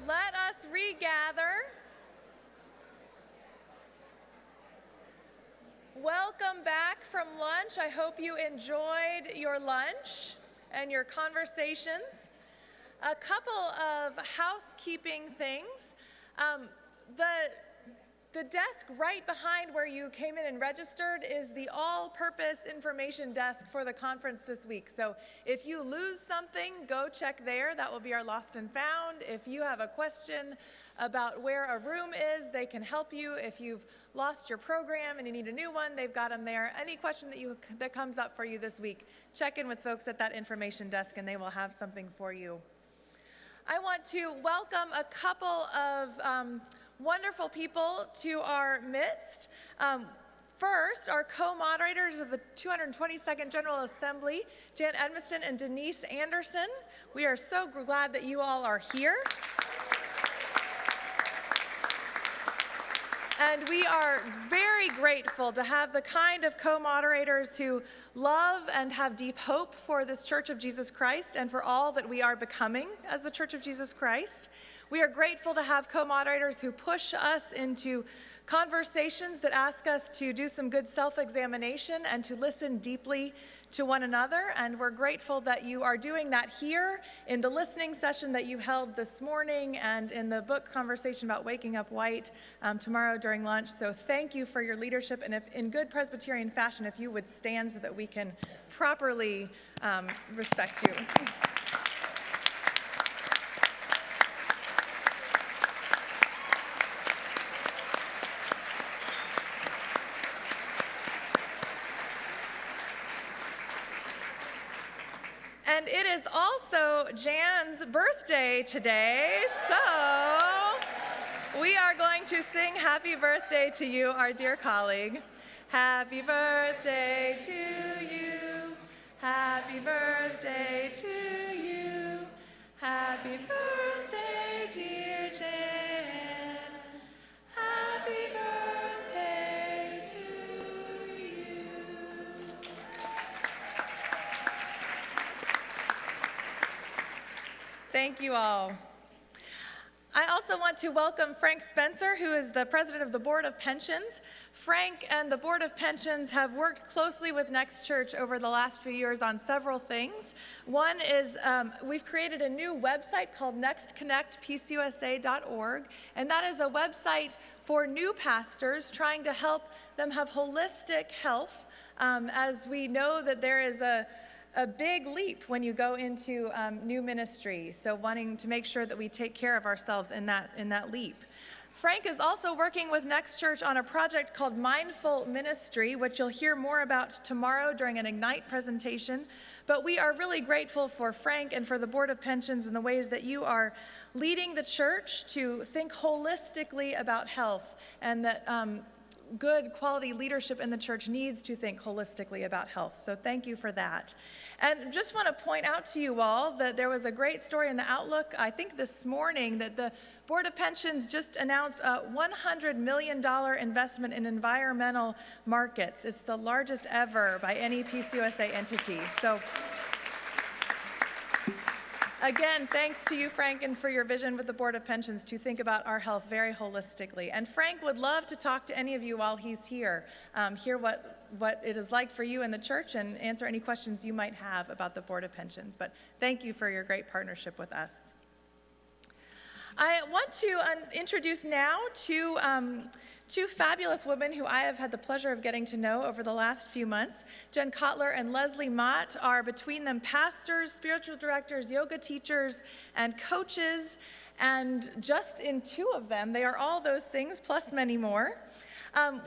let us regather. Welcome back from lunch. I hope you enjoyed your lunch and your conversations. A couple of housekeeping things. The desk right behind where you came in and registered is the all-purpose information desk for the conference this week. So if you lose something, go check there. That will be our lost and found. If you have a question about where a room is, they can help you. If you've lost your program and you need a new one, they've got them there. Any question that comes up for you this week, check in with folks at that information desk and they will have something for you. I want to welcome a couple of wonderful people to our midst. First, our co-moderators of the 222nd General Assembly, Jan Edmiston and Denise Anderson. We are so glad that you all are here. And we are very grateful to have the kind of co-moderators who love and have deep hope for this Church of Jesus Christ and for all that we are becoming as the Church of Jesus Christ. We are grateful to have co-moderators who push us into conversations that ask us to do some good self-examination and to listen deeply to one another. And we're grateful that you are doing that here in the listening session that you held this morning and in the book conversation about Waking Up White tomorrow during lunch. So thank you for your leadership. And if in good Presbyterian fashion, if you would stand so that we can properly respect you. And it is also Jan's birthday today, so we are going to sing happy birthday to you, our dear colleague. Happy birthday to you, happy birthday to you, happy birthday, dear Jan, happy birthday to you. Thank you all. I also want to welcome Frank Spencer, who is the president of the Board of Pensions. Frank and the Board of Pensions have worked closely with Next Church over the last few years on several things. One is we've created a new website called nextconnectpeaceusa.org, and that is a website for new pastors trying to help them have holistic health, as we know that there is a big leap when you go into new ministry, so wanting to make sure that we take care of ourselves in that leap. Frank is also working with Next Church on a project called Mindful Ministry, which you'll hear more about tomorrow during an Ignite presentation. But we are really grateful for Frank and for the Board of Pensions and the ways that you are leading the church to think holistically about health, and that good quality leadership in the church needs to think holistically about health. So thank you for that. And just want to point out to you all that there was a great story in the Outlook, I think this morning, that the Board of Pensions just announced a $100 million investment in environmental markets. It's the largest ever by any PCUSA entity. So again, thanks to you, Frank, and for your vision with the Board of Pensions to think about our health very holistically. And Frank would love to talk to any of you while he's here, hear what it is like for you in the church and answer any questions you might have about the Board of Pensions. But thank you for your great partnership with us. I want to introduce now two fabulous women who I have had the pleasure of getting to know over the last few months. Jen Kotler and Leslie Mott are between them pastors, spiritual directors, yoga teachers, and coaches. And just in two of them, they are all those things plus many more.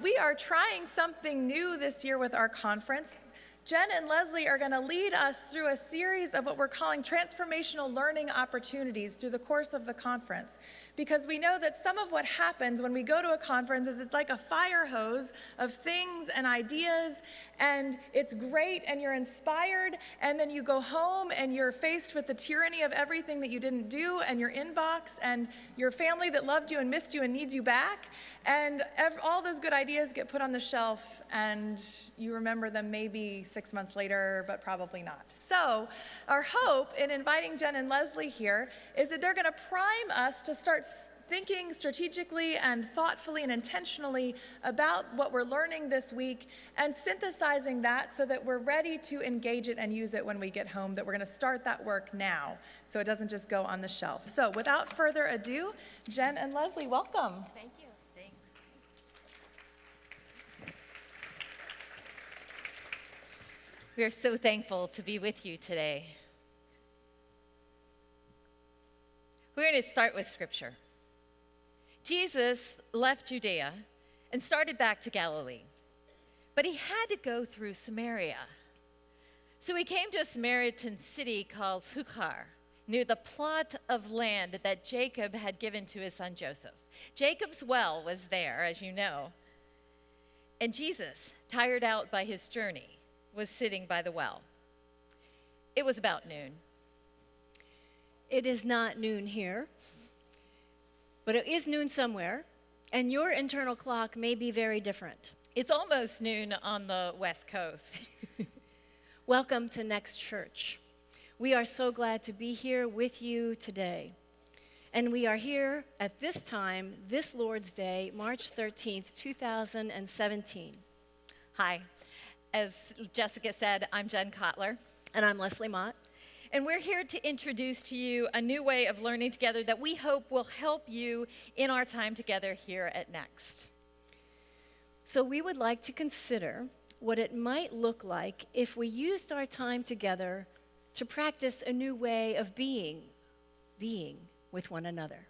We are trying something new this year with our conference. Jen and Leslie are going to lead us through a series of what we're calling transformational learning opportunities through the course of the conference. Because we know that some of what happens when we go to a conference is it's like a fire hose of things and ideas, and it's great and you're inspired, and then you go home and you're faced with the tyranny of everything that you didn't do and your inbox and your family that loved you and missed you and needs you back, and all those good ideas get put on the shelf and you remember them maybe 6 months later, but probably not. So our hope in inviting Jen and Leslie here is that they're going to prime us to start thinking strategically and thoughtfully and intentionally about what we're learning this week and synthesizing that so that we're ready to engage it and use it when we get home, that we're going to start that work now so it doesn't just go on the shelf. So without further ado, Jen and Leslie, welcome. Thank you. Thanks. We are so thankful to be with you today. We're going to start with scripture. Jesus left Judea and started back to Galilee, but he had to go through Samaria. So he came to a Samaritan city called Sychar, near the plot of land that Jacob had given to his son Joseph. Jacob's well was there, as you know, and Jesus, tired out by his journey, was sitting by the well. It was about noon. It is not noon here, but it is noon somewhere, and your internal clock may be very different. It's almost noon on the West Coast. Welcome to Next Church. We are so glad to be here with you today. And we are here at this time, this Lord's Day, March 13th, 2017. Hi. As Jessica said, I'm Jen Kotler. And I'm Leslie Mott. And we're here to introduce to you a new way of learning together that we hope will help you in our time together here at Next. So we would like to consider what it might look like if we used our time together to practice a new way of being with one another.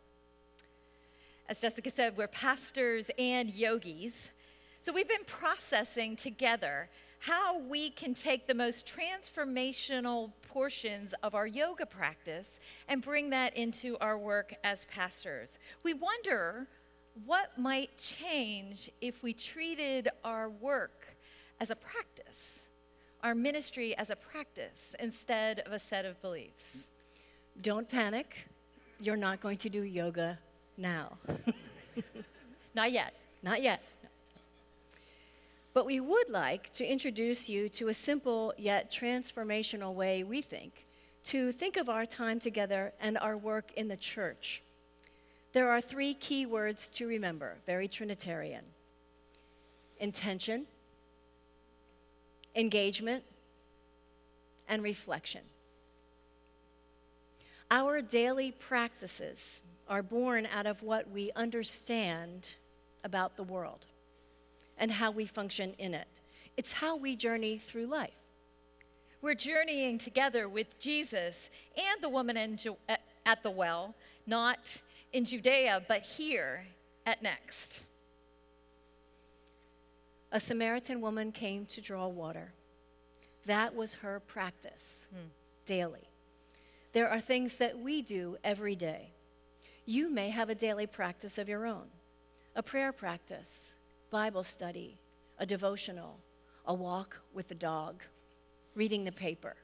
As Jessica said, we're pastors and yogis. So we've been processing together how we can take the most transformational portions of our yoga practice and bring that into our work as pastors. We wonder what might change if we treated our work as a practice, our ministry as a practice, instead of a set of beliefs. Don't panic. You're not going to do yoga now. Not yet. Not yet. But we would like to introduce you to a simple yet transformational way, we think, to think of our time together and our work in the church. There are 3 key words to remember, very Trinitarian: intention, engagement, and reflection. Our daily practices are born out of what we understand about the world and how we function in it. It's how we journey through life. We're journeying together with Jesus and the woman at the well, not in Judea, but here at Next. A Samaritan woman came to draw water. That was her practice daily. There are things that we do every day. You may have a daily practice of your own, a prayer practice, Bible study, a devotional, a walk with the dog, reading the paper.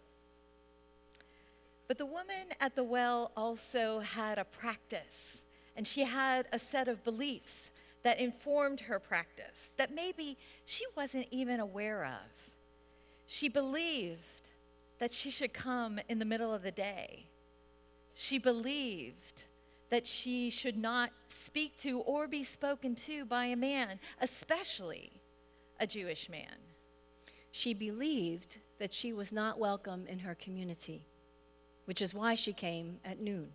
But the woman at the well also had a practice, and she had a set of beliefs that informed her practice that maybe she wasn't even aware of. She believed that she should come in the middle of the day. She believed that she should not speak to or be spoken to by a man, especially a Jewish man. She believed that she was not welcome in her community, which is why she came at noon.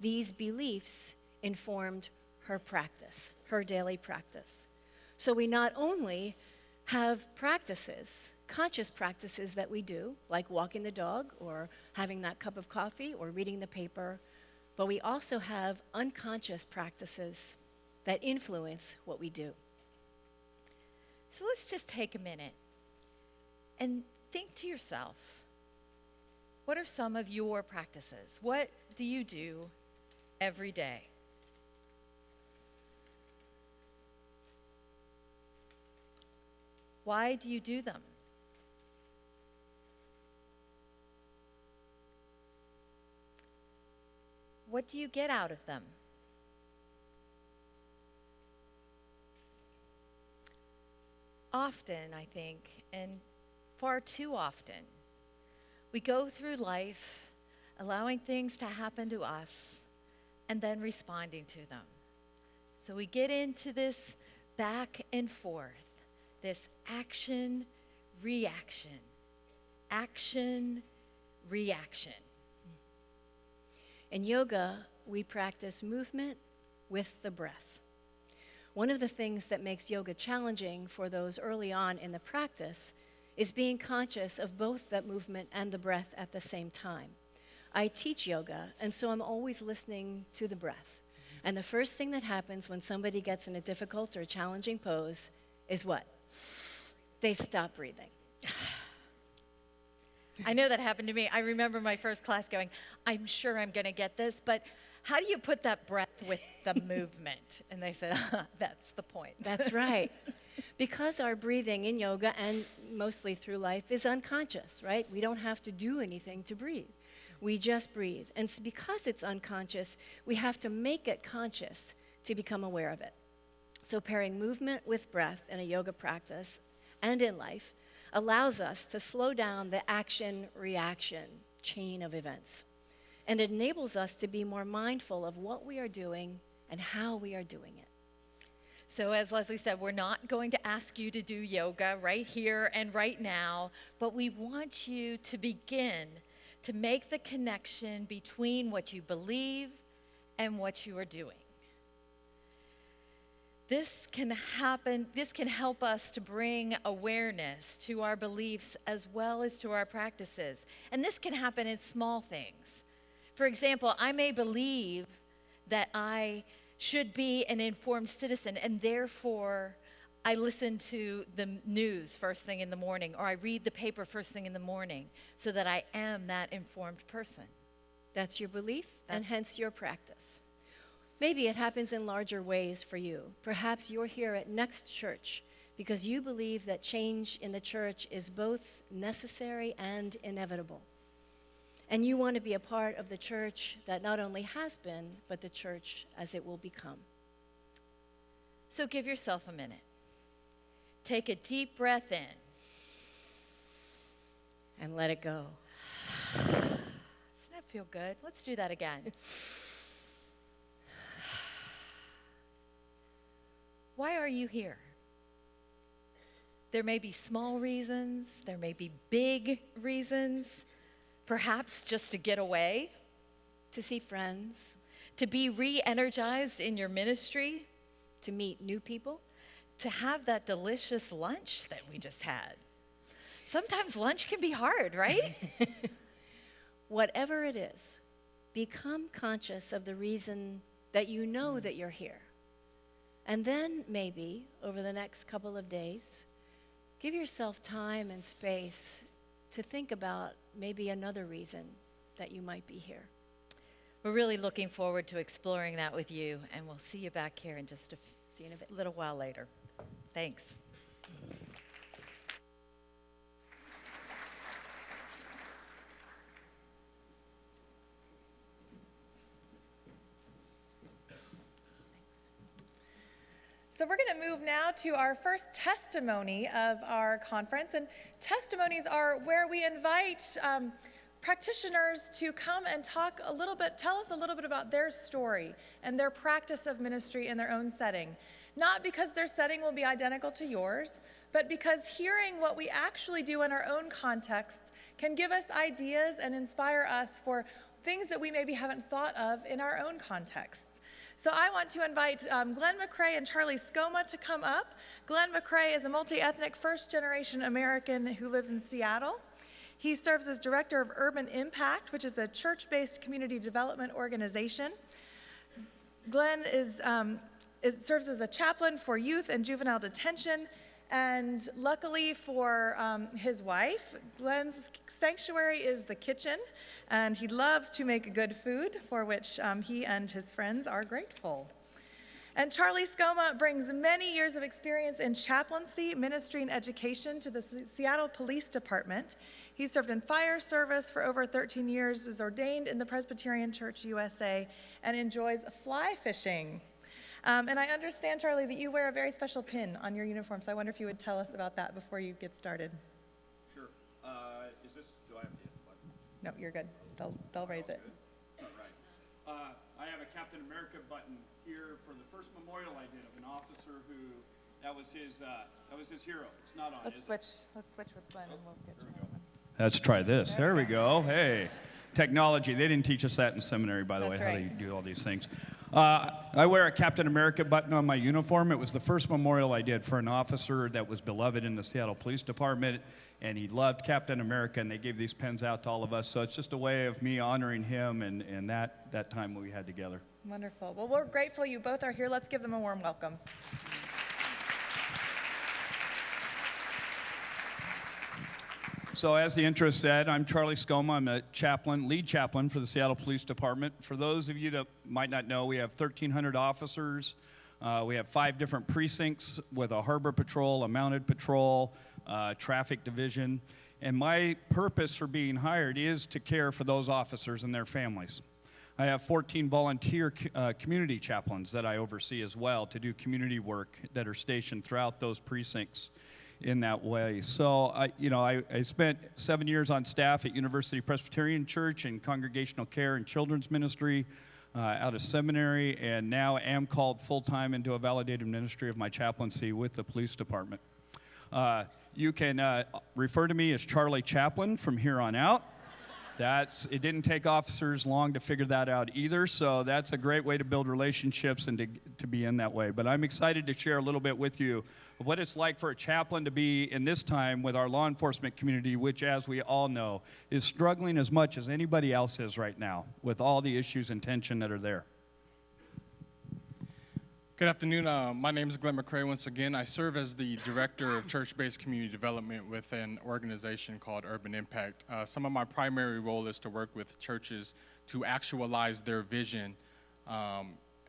These beliefs informed her practice, her daily practice. So we not only have practices, conscious practices that we do, like walking the dog or having that cup of coffee or reading the paper, but we also have unconscious practices that influence what we do. So let's just take a minute and think to yourself, what are some of your practices? What do you do every day? Why do you do them? What do you get out of them? Often, I think, and far too often, we go through life allowing things to happen to us and then responding to them. So we get into this back and forth, this action, reaction, action, reaction. In yoga, we practice movement with the breath. One of the things that makes yoga challenging for those early on in the practice is being conscious of both that movement and the breath at the same time. I teach yoga, and so I'm always listening to the breath. And the first thing that happens when somebody gets in a difficult or challenging pose is what? They stop breathing. I know that happened to me. I remember my first class going, I'm sure I'm going to get this, but how do you put that breath with the movement? And they said, that's the point. That's right. Because our breathing in yoga and mostly through life is unconscious, right? We don't have to do anything to breathe. We just breathe. And because it's unconscious, we have to make it conscious to become aware of it. So pairing movement with breath in a yoga practice and in life allows us to slow down the action-reaction chain of events. And it enables us to be more mindful of what we are doing and how we are doing it. So as Leslie said, we're not going to ask you to do yoga right here and right now, but we want you to begin to make the connection between what you believe and what you are doing. This can help us to bring awareness to our beliefs as well as to our practices. And this can happen in small things. For example, I may believe that I should be an informed citizen, and therefore I listen to the news first thing in the morning, or I read the paper first thing in the morning, so that I am that informed person. That's your belief, and hence your practice. Maybe it happens in larger ways for you. Perhaps you're here at Next Church because you believe that change in the church is both necessary and inevitable. And you want to be a part of the church that not only has been, but the church as it will become. So give yourself a minute. Take a deep breath in. And let it go. Doesn't that feel good? Let's do that again. Why are you here? There may be small reasons, there may be big reasons, perhaps just to get away, To see friends, to be re-energized in your ministry, to meet new people, to have that delicious lunch that we just had. Sometimes lunch can be hard, right? whatever it is, become conscious of the reason that you know that you're here. And then maybe over the next couple of days, give yourself time and space to think about maybe another reason that you might be here. We're really looking forward to exploring that with you, and we'll see you back here in just a little while later. Thanks. So we're going to move now to our first testimony of our conference. And testimonies are where we invite practitioners to come and tell us a little bit about their story and their practice of ministry in their own setting. Not because their setting will be identical to yours, but because hearing what we actually do in our own contexts can give us ideas and inspire us for things that we maybe haven't thought of in our own contexts. So I want to invite Glenn McCrae and Charlie Scoma to come up. Glenn McCrae is a multi-ethnic first-generation American who lives in Seattle. He serves as Director of Urban Impact, which is a church-based community development organization. Glenn serves as a chaplain for youth and juvenile detention, and luckily for his wife, Glenn's sanctuary is the kitchen, and he loves to make good food, for which he and his friends are grateful. And Charlie Scoma brings many years of experience in chaplaincy, ministry, and education to the Seattle Police Department. He served in fire service for over 13 years, is ordained in the Presbyterian Church USA, and enjoys fly fishing. And I understand, Charlie, that you wear a very special pin on your uniform, so I wonder if you would tell us about that before you get started. Sure. No, you're good. They'll raise it. All right. I have a Captain America button here for the first memorial I did of an officer who, that was his hero. It's not on, Let's is it? switch with Glenn and we'll get you. Let's try this. There we go. Hey, technology. They didn't teach us that in seminary, by the way, That's how right. they do all these things. I wear a Captain America button on my uniform. It was the first memorial I did for an officer that was beloved in the Seattle Police Department, and he loved Captain America, and they gave these pens out to all of us. So it's just a way of me honoring him and that time we had together. Wonderful. Well, we're grateful you both are here. Let's give them a warm welcome. So as the intro said, I'm Charlie Scoma. I'm a chaplain, lead chaplain for the Seattle Police Department. For those of you that might not know, we have 1,300 officers. We have 5 different precincts with a harbor patrol, a mounted patrol, traffic division. And my purpose for being hired is to care for those officers and their families. I have 14 volunteer community chaplains that I oversee as well to do community work that are stationed throughout those precincts in that way. So, I spent 7 years on staff at University Presbyterian Church in congregational care and children's ministry out of seminary, and now am called full-time into a validated ministry of my chaplaincy with the police department. You can refer to me as Charlie Chaplain from here on out. It didn't take officers long to figure that out either, so that's a great way to build relationships and to be in that way. But I'm excited to share a little bit with you of what it's like for a chaplain to be in this time with our law enforcement community, which, as we all know, is struggling as much as anybody else is right now with all the issues and tension that are there. Good afternoon. My name is Glenn McCrae once again. I serve as the Director of Church-Based Community Development with an organization called Urban Impact. Some of my primary role is to work with churches to actualize their vision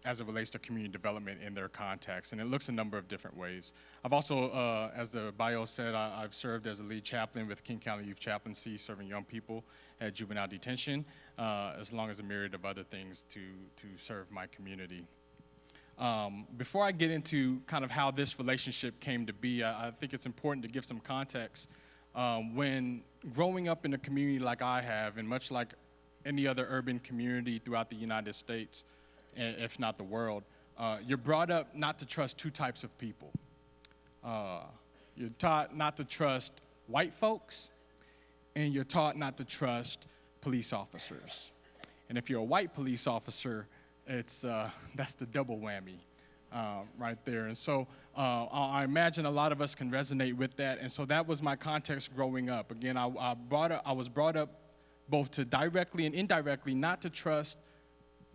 as it relates to community development in their context, and it looks a number of different ways. I've also, as the bio said, I've served as a lead chaplain with King County Youth Chaplaincy, serving young people at juvenile detention, as long as a myriad of other things to serve my community. Before I get into kind of how this relationship came to be, I think it's important to give some context. When growing up in a community like I have, and much like any other urban community throughout the United States, if not the world, you're brought up not to trust 2 types of people. You're taught not to trust white folks, and you're taught not to trust police officers. And if you're a white police officer, that's the double whammy right there. And so I imagine a lot of us can resonate with that. And so that was my context growing up. Again, I was brought up both to directly and indirectly not to trust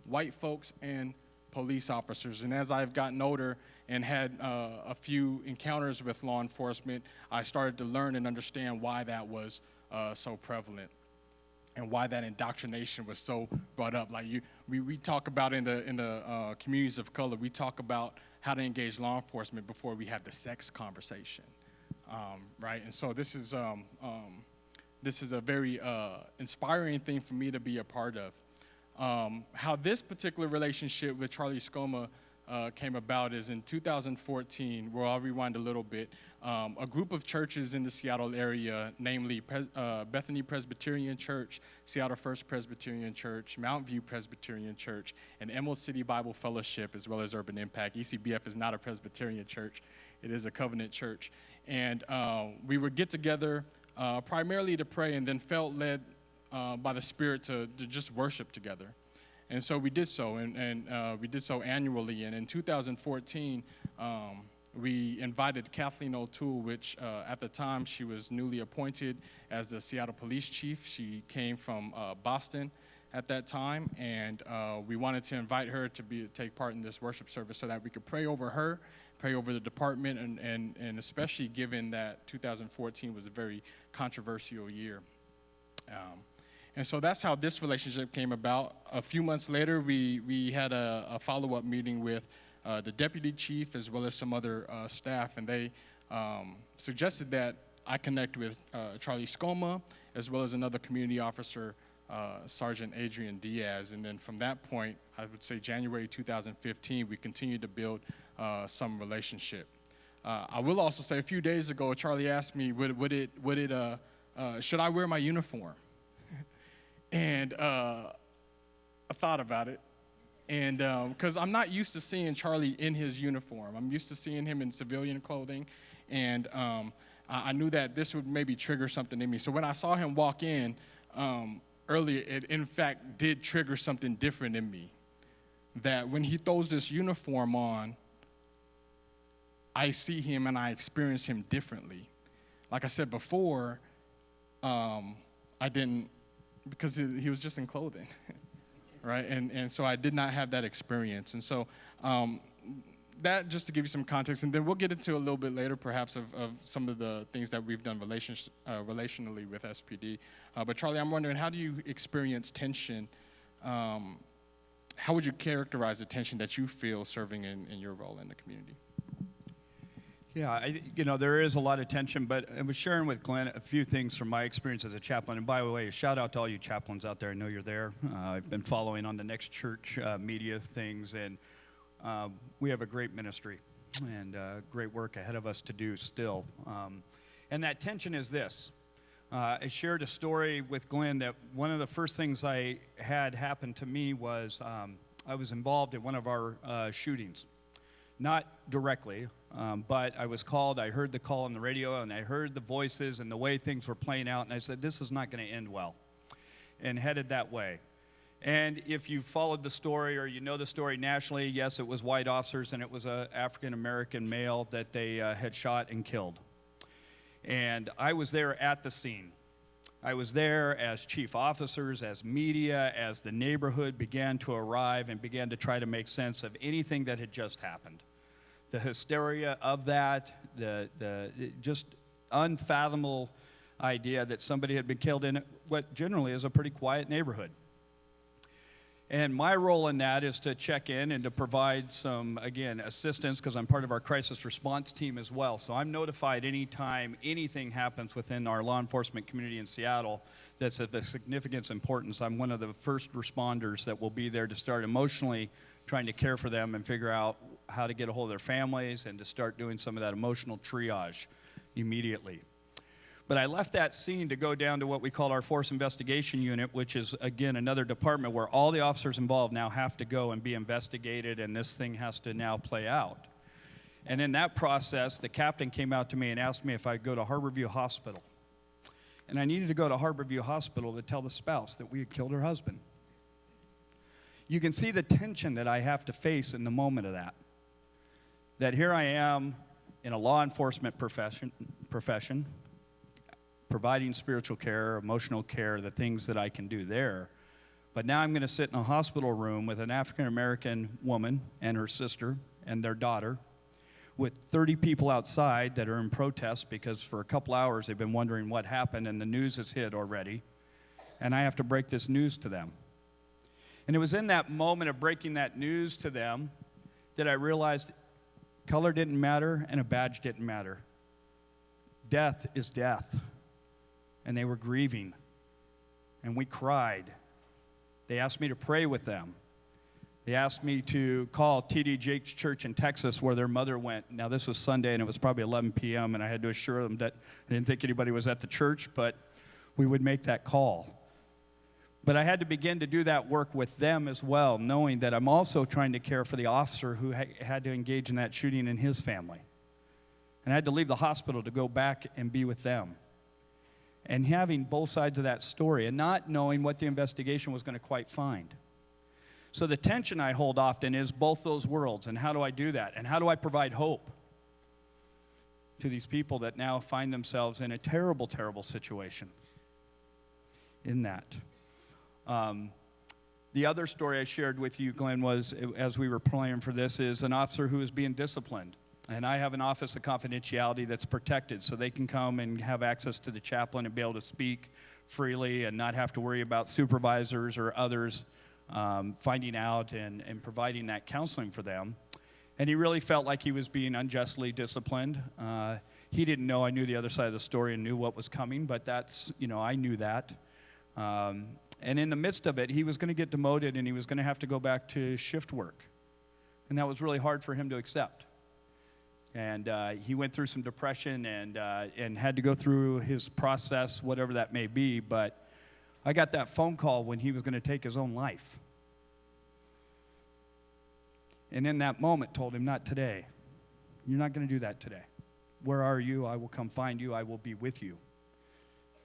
white folks and police officers. And as I've gotten older and had a few encounters with law enforcement, I started to learn and understand why that was so prevalent, and why that indoctrination was so brought up. Like we talk about in the communities of color, we talk about how to engage law enforcement before we have the sex conversation, right? And so this is a very inspiring thing for me to be a part of. How this particular relationship with Charlie Scoma came about is in 2014, where I'll rewind a little bit. A group of churches in the Seattle area, namely Bethany Presbyterian Church, Seattle First Presbyterian Church, Mount View Presbyterian Church, and Emerald City Bible Fellowship, as well as Urban Impact. ECBF is not a Presbyterian church. It is a covenant church. And we would get together primarily to pray, and then felt led by the Spirit to just worship together. And so we did so, and we did so annually. And in 2014, we invited Kathleen O'Toole, which at the time she was newly appointed as the Seattle Police Chief. She came from Boston at that time, and we wanted to invite her to take part in this worship service so that we could pray over her, pray over the department, and especially given that 2014 was a very controversial year. And so that's how this relationship came about. A few months later, we had a follow-up meeting with the deputy chief as well as some other staff, and they suggested that I connect with Charlie Scoma as well as another community officer, Sergeant Adrian Diaz. And then from that point, I would say January 2015, we continued to build some relationship. I will also say a few days ago, Charlie asked me, should I wear my uniform? And I thought about it. And because I'm not used to seeing Charlie in his uniform. I'm used to seeing him in civilian clothing. And I knew that this would maybe trigger something in me. So when I saw him walk in earlier, it in fact did trigger something different in me. That when he throws this uniform on, I see him and I experience him differently. Like I said before, I didn't, because he was just in clothing, right? And so I did not have that experience. And so that, just to give you some context, and then we'll get into a little bit later perhaps of some of the things that we've done relationally with SPD. But Charlie, I'm wondering, how do you experience tension? How would you characterize the tension that you feel serving in your role in the community? Yeah, there is a lot of tension, but I was sharing with Glenn a few things from my experience as a chaplain. And by the way, a shout out to all you chaplains out there. I know you're there. I've been following on the Next Church media things, and we have a great ministry and great work ahead of us to do still. And that tension is this. I shared a story with Glenn that one of the first things I had happen to me was I was involved in one of our shootings. Not directly, but I was called. I heard the call on the radio, and I heard the voices and the way things were playing out, and I said, this is not going to end well, and headed that way. And if you followed the story or you know the story nationally, yes, it was white officers, and it was an African-American male that they had shot and killed. And I was there at the scene. I was there as chief officers, as media, as the neighborhood began to arrive and began to try to make sense of anything that had just happened. The hysteria of that, the just unfathomable idea that somebody had been killed in what generally is a pretty quiet neighborhood. And my role in that is to check in and to provide some, again, assistance, because I'm part of our crisis response team as well. So I'm notified anytime anything happens within our law enforcement community in Seattle that's of the significance importance. I'm one of the first responders that will be there to start emotionally trying to care for them and figure out how to get a hold of their families and to start doing some of that emotional triage immediately. But I left that scene to go down to what we call our Force Investigation Unit, which is, again, another department where all the officers involved now have to go and be investigated, and this thing has to now play out. And in that process, the captain came out to me and asked me if I'd go to Harborview Hospital. And I needed to go to Harborview Hospital to tell the spouse that we had killed her husband. You can see the tension that I have to face in the moment of that. That here I am in a law enforcement profession, providing spiritual care, emotional care, the things that I can do there. But now I'm going to sit in a hospital room with an African-American woman and her sister and their daughter with 30 people outside that are in protest because for a couple hours they've been wondering what happened and the news has hit already. And I have to break this news to them. And it was in that moment of breaking that news to them that I realized color didn't matter and a badge didn't matter. Death is death. And they were grieving. And we cried. They asked me to pray with them. They asked me to call T.D. Jakes Church in Texas where their mother went. Now, this was Sunday, and it was probably 11 p.m., and I had to assure them that I didn't think anybody was at the church, but we would make that call. But I had to begin to do that work with them as well, knowing that I'm also trying to care for the officer who had to engage in that shooting in his family. And I had to leave the hospital to go back and be with them. And having both sides of that story and not knowing what the investigation was going to quite find. So the tension I hold often is both those worlds, and how do I do that? And how do I provide hope to these people that now find themselves in a terrible, terrible situation in that? The other story I shared with you, Glenn, was, as we were praying for this, is an officer who is being disciplined. And I have an office of confidentiality that's protected, so they can come and have access to the chaplain and be able to speak freely and not have to worry about supervisors or others finding out and providing that counseling for them. And he really felt like he was being unjustly disciplined. He didn't know I knew the other side of the story and knew what was coming, but that's, I knew that. And in the midst of it, he was going to get demoted and he was going to have to go back to shift work. And that was really hard for him to accept. And he went through some depression and had to go through his process, whatever that may be. But I got that phone call when he was going to take his own life. And in that moment told him, not today. You're not going to do that today. Where are you? I will come find you. I will be with you.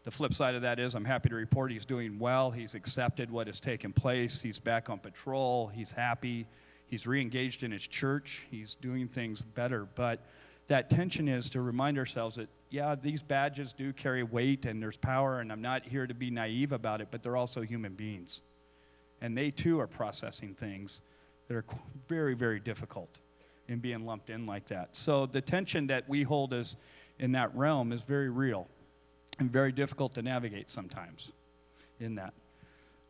The flip side of that is I'm happy to report he's doing well. He's accepted what has taken place. He's back on patrol. He's happy. He's re-engaged in his church. He's doing things better. But that tension is to remind ourselves that, yeah, these badges do carry weight and there's power, and I'm not here to be naive about it, but they're also human beings. And they, too, are processing things that are very, very difficult in being lumped in like that. So the tension that we hold as in that realm is very real and very difficult to navigate sometimes in that.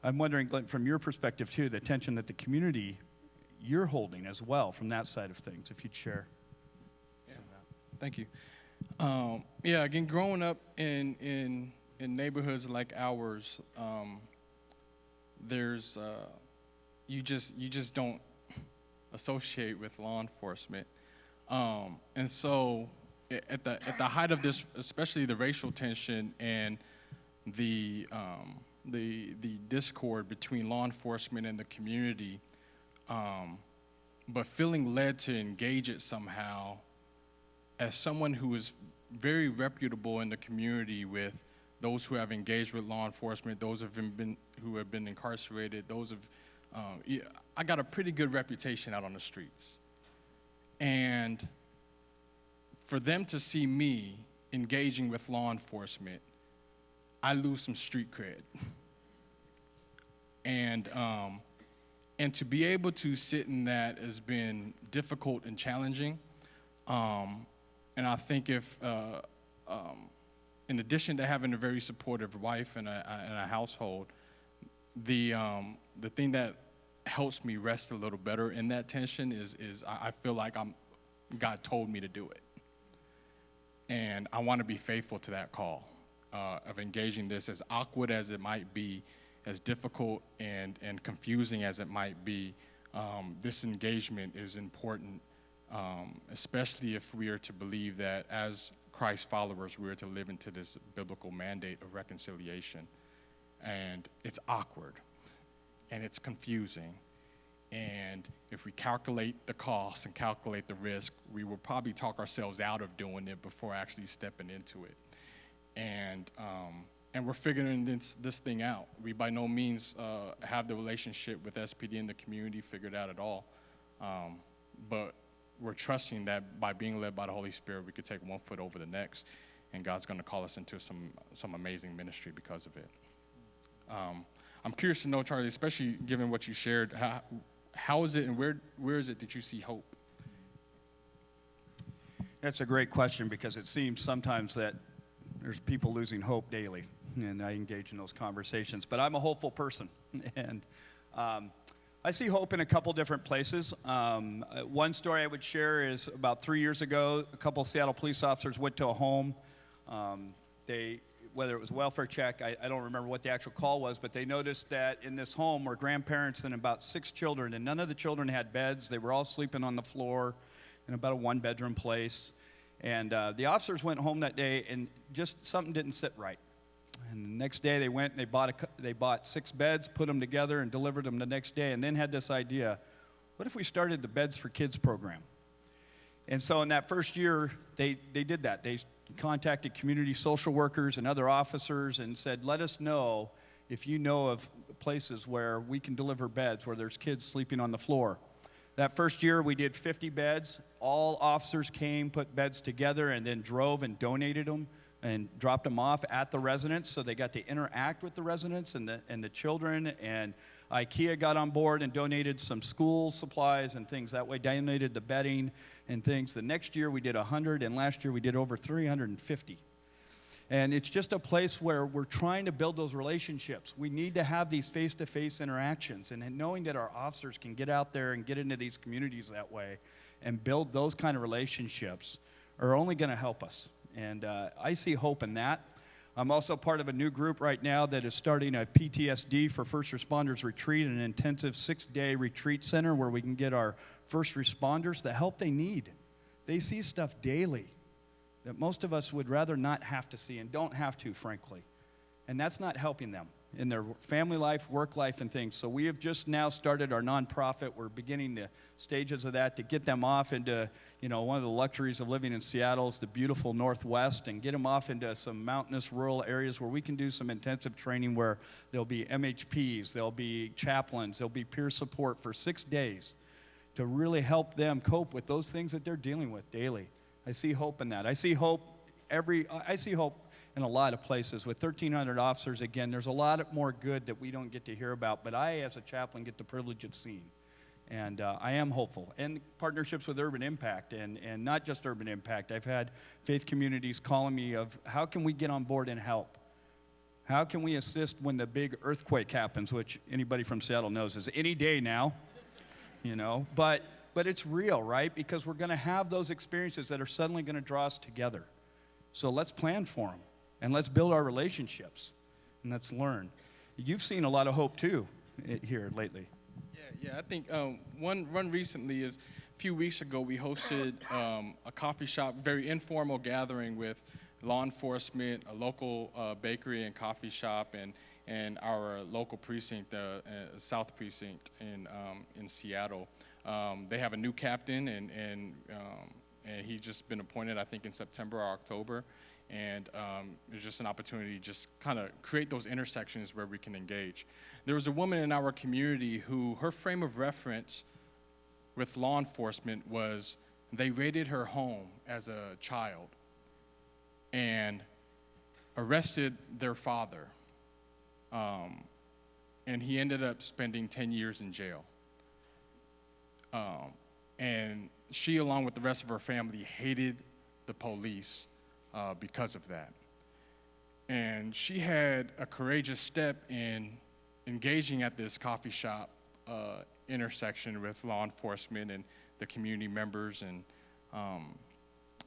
I'm wondering, Glenn, from your perspective, too, the tension that the community you're holding as well from that side of things, if you'd share. Yeah. Thank you. Yeah, again, growing up in neighborhoods like ours, there's you just don't associate with law enforcement, and so at the height of this, especially the racial tension and the discord between law enforcement and the community, but feeling led to engage it somehow, as someone who is very reputable in the community with those who have engaged with law enforcement, those who have been incarcerated, I got a pretty good reputation out on the streets. And for them to see me engaging with law enforcement, I lose some street cred. And to be able to sit in that has been difficult and challenging. And I think if, in addition to having a very supportive wife and a household, the thing that helps me rest a little better in that tension is I feel like God told me to do it. And I want to be faithful to that call of engaging this, as awkward as it might be, as difficult and confusing as it might be. This engagement is important, especially if we are to believe that as Christ followers, we are to live into this biblical mandate of reconciliation. And it's awkward, and it's confusing. And if we calculate the cost and calculate the risk, we will probably talk ourselves out of doing it before actually stepping into it. And we're figuring this thing out. We by no means have the relationship with SPD and the community figured out at all. But we're trusting that by being led by the Holy Spirit, we could take one foot over the next, and God's going to call us into some amazing ministry because of it. I'm curious to know, Charlie, especially given what you shared, how is it and where is it that you see hope? That's a great question, because it seems sometimes that there's people losing hope daily, and I engage in those conversations. But I'm a hopeful person, and I see hope in a couple different places. One story I would share is about 3 years ago, a couple of Seattle police officers went to a home. Whether it was a welfare check, I don't remember what the actual call was, but they noticed that in this home were grandparents and about 6 children, and none of the children had beds. They were all sleeping on the floor in about a one-bedroom place. And the officers went home that day, and just something didn't sit right. And the next day they went and they bought 6 beds, put them together, and delivered them the next day, and then had this idea, what if we started the Beds for Kids program? And so in that first year, they did that. They contacted community social workers and other officers and said, let us know if you know of places where we can deliver beds, where there's kids sleeping on the floor. That first year, we did 50 beds. All officers came, put beds together, and then drove and donated them and dropped them off at the residence, so they got to interact with the residents and the children. And IKEA got on board and donated some school supplies and things that way, donated the bedding and things. The next year we did 100, and last year we did over 350. And it's just a place where we're trying to build those relationships. We need to have these face-to-face interactions, and knowing that our officers can get out there and get into these communities that way and build those kind of relationships are only going to help us. And I see hope in that. I'm also part of a new group right now that is starting a PTSD for first responders retreat, an intensive 6-day retreat center where we can get our first responders the help they need. They see stuff daily that most of us would rather not have to see and don't have to, frankly. And that's not helping them. in their family life, work life, and things. So we have just now started our nonprofit. We're beginning the stages of that to get them off into, one of the luxuries of living in Seattle is the beautiful Northwest, and get them off into some mountainous rural areas where we can do some intensive training where there'll be MHPs, there'll be chaplains, there'll be peer support for 6 days to really help them cope with those things that they're dealing with daily. I see hope in that. I see hope in a lot of places. With 1,300 officers, again, there's a lot more good that we don't get to hear about, but I, as a chaplain, get the privilege of seeing. And I am hopeful. And partnerships with Urban Impact, and not just Urban Impact. I've had faith communities calling me of, how can we get on board and help? How can we assist when the big earthquake happens, which anybody from Seattle knows is any day now, But it's real, right? Because we're going to have those experiences that are suddenly going to draw us together. So let's plan for them. And let's build our relationships, and let's learn. You've seen a lot of hope, too, here lately. Yeah. I think one recently is a few weeks ago we hosted a coffee shop, very informal gathering with law enforcement, a local bakery and coffee shop, and our local precinct, South Precinct in Seattle. They have a new captain, and he's just been appointed, I think, in September or October. And there's just an opportunity to just kind of create those intersections where we can engage. There was a woman in our community who, her frame of reference with law enforcement was they raided her home as a child and arrested their father. And he ended up spending 10 years in jail. And she, along with the rest of her family, hated the police because of that. And she had a courageous step in engaging at this coffee shop intersection with law enforcement and the community members, and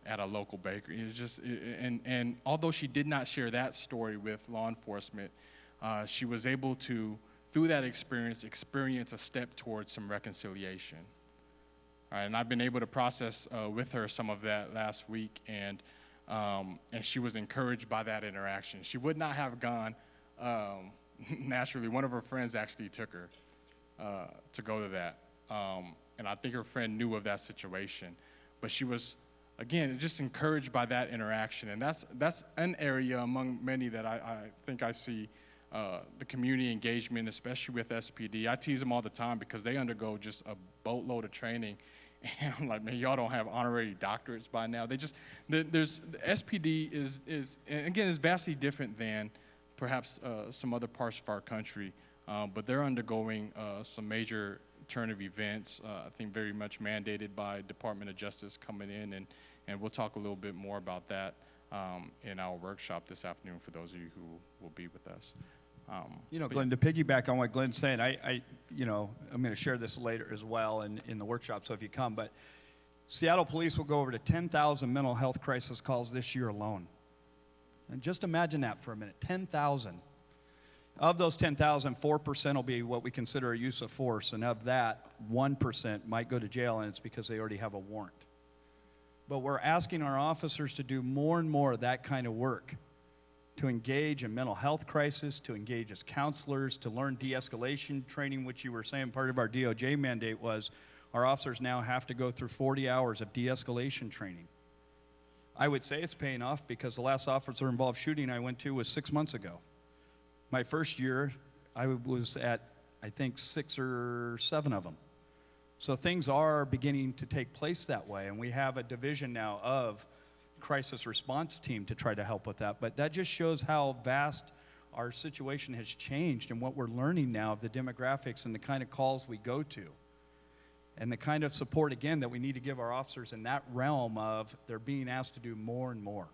at a local bakery. It was just, and although she did not share that story with law enforcement, she was able to, through that experience a step towards some reconciliation. All right, and I've been able to process with her some of that last week, and she was encouraged by that interaction. She would not have gone naturally. One of her friends actually took her to go to that, and I think her friend knew of that situation. But she was, again, just encouraged by that interaction, and that's an area among many that I think I see the community engagement, especially with SPD. I tease them all the time because they undergo just a boatload of training. And I'm like, man, y'all don't have honorary doctorates by now. The SPD is and again, is vastly different than perhaps some other parts of our country, but they're undergoing some major turn of events, I think very much mandated by Department of Justice coming in, and we'll talk a little bit more about that in our workshop this afternoon for those of you who will be with us. Glenn, to piggyback on what Glenn's saying, I'm going to share this later as well in the workshop, so if you come, but Seattle Police will go over to 10,000 mental health crisis calls this year alone. And just imagine that for a minute, 10,000. Of those 10,000, 4% will be what we consider a use of force, and of that, 1% might go to jail, and it's because they already have a warrant. But we're asking our officers to do more and more of that kind of work, to engage in mental health crisis, to engage as counselors, to learn de-escalation training, which you were saying part of our DOJ mandate was our officers now have to go through 40 hours of de-escalation training. I would say it's paying off because the last officer-involved shooting I went to was 6 months ago. My first year, I was at, I think, 6 or 7 of them. So things are beginning to take place that way, and we have a division now of crisis response team to try to help with that. But that just shows how vast our situation has changed and what we're learning now of the demographics and the kind of calls we go to. And the kind of support, again, that we need to give our officers in that realm of they're being asked to do more and more.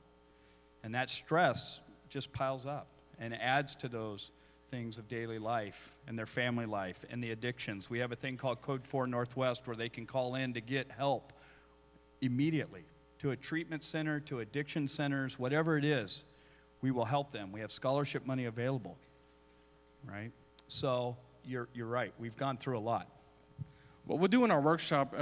And that stress just piles up and adds to those things of daily life and their family life and the addictions. We have a thing called Code 4 Northwest where they can call in to get help immediately to a treatment center, to addiction centers, whatever it is, we will help them. We have scholarship money available, right? So you're right. We've gone through a lot. What we'll do in our workshop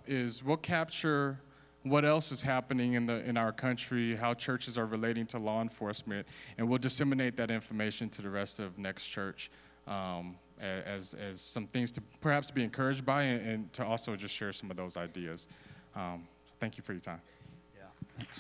is we'll capture what else is happening in our country, how churches are relating to law enforcement, and we'll disseminate that information to the rest of Next Church as some things to perhaps be encouraged by and to also just share some of those ideas. Thank you for your time. Yeah, thanks.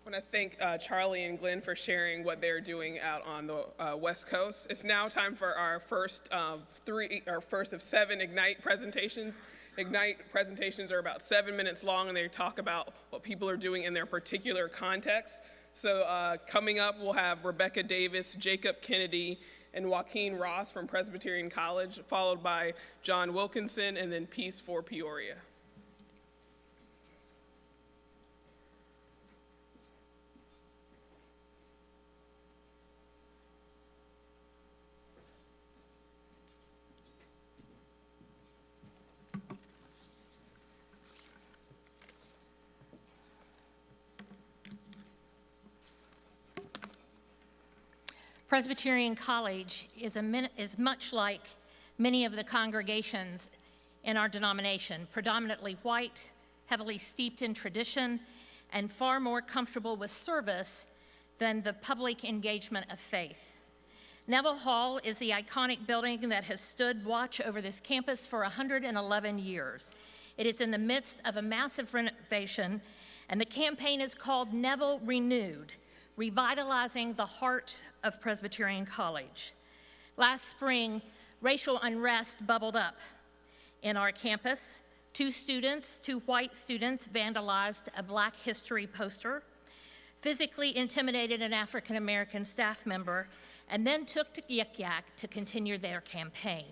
I want to thank Charlie and Glenn for sharing what they're doing out on the West Coast. It's now time for our first of 7 Ignite presentations. Ignite presentations are about 7 minutes long, and they talk about what people are doing in their particular context. So coming up, we'll have Rebecca Davis, Jacob Kennedy, and Joaquin Ross from Presbyterian College, followed by John Wilkinson, and then Peace for Peoria. Presbyterian College is much like many of the congregations in our denomination, predominantly white, heavily steeped in tradition, and far more comfortable with service than the public engagement of faith. Neville Hall is the iconic building that has stood watch over this campus for 111 years. It is in the midst of a massive renovation, and the campaign is called Neville Renewed, revitalizing the heart of Presbyterian College. Last spring, racial unrest bubbled up in our campus. Two white students vandalized a Black History poster, physically intimidated an African-American staff member, and then took to Yik Yak to continue their campaign.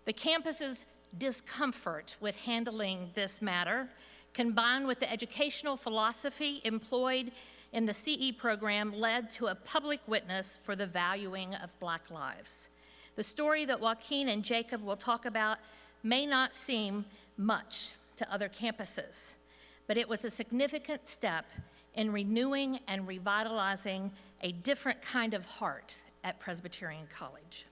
The campus's discomfort with handling this matter, combined with the educational philosophy employed in the CE program, led to a public witness for the valuing of Black lives. The story that Joaquin and Jacob will talk about may not seem much to other campuses, but it was a significant step in renewing and revitalizing a different kind of heart at Presbyterian College.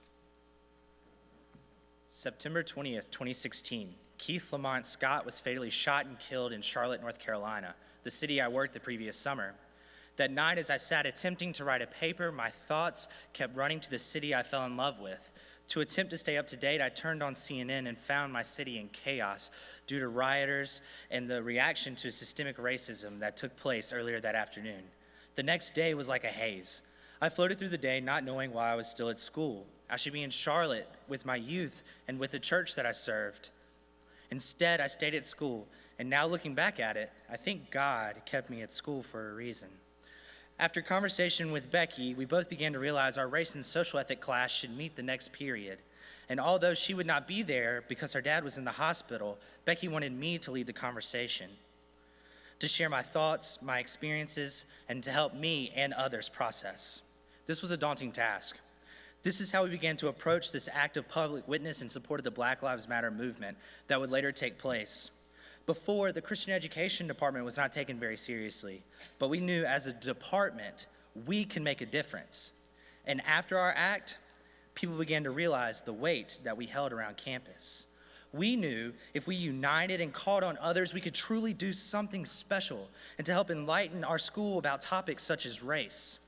September 20th, 2016, Keith Lamont Scott was fatally shot and killed in Charlotte, North Carolina, the city I worked the previous summer. That night, as I sat attempting to write a paper, my thoughts kept running to the city I fell in love with. To attempt to stay up to date, I turned on CNN and found my city in chaos due to rioters and the reaction to systemic racism that took place earlier that afternoon. The next day was like a haze. I floated through the day not knowing why I was still at school. I should be in Charlotte with my youth and with the church that I served. Instead, I stayed at school, and now looking back at it, I think God kept me at school for a reason. After conversation with Becky, we both began to realize our race and social ethic class should meet the next period. And although she would not be there because her dad was in the hospital, Becky wanted me to lead the conversation, to share my thoughts, my experiences, and to help me and others process. This was a daunting task. This is how we began to approach this act of public witness in support of the Black Lives Matter movement that would later take place. Before, the Christian Education Department was not taken very seriously, but we knew as a department, we can make a difference. And after our act, people began to realize the weight that we held around campus. We knew if we united and called on others, we could truly do something special and to help enlighten our school about topics such as race.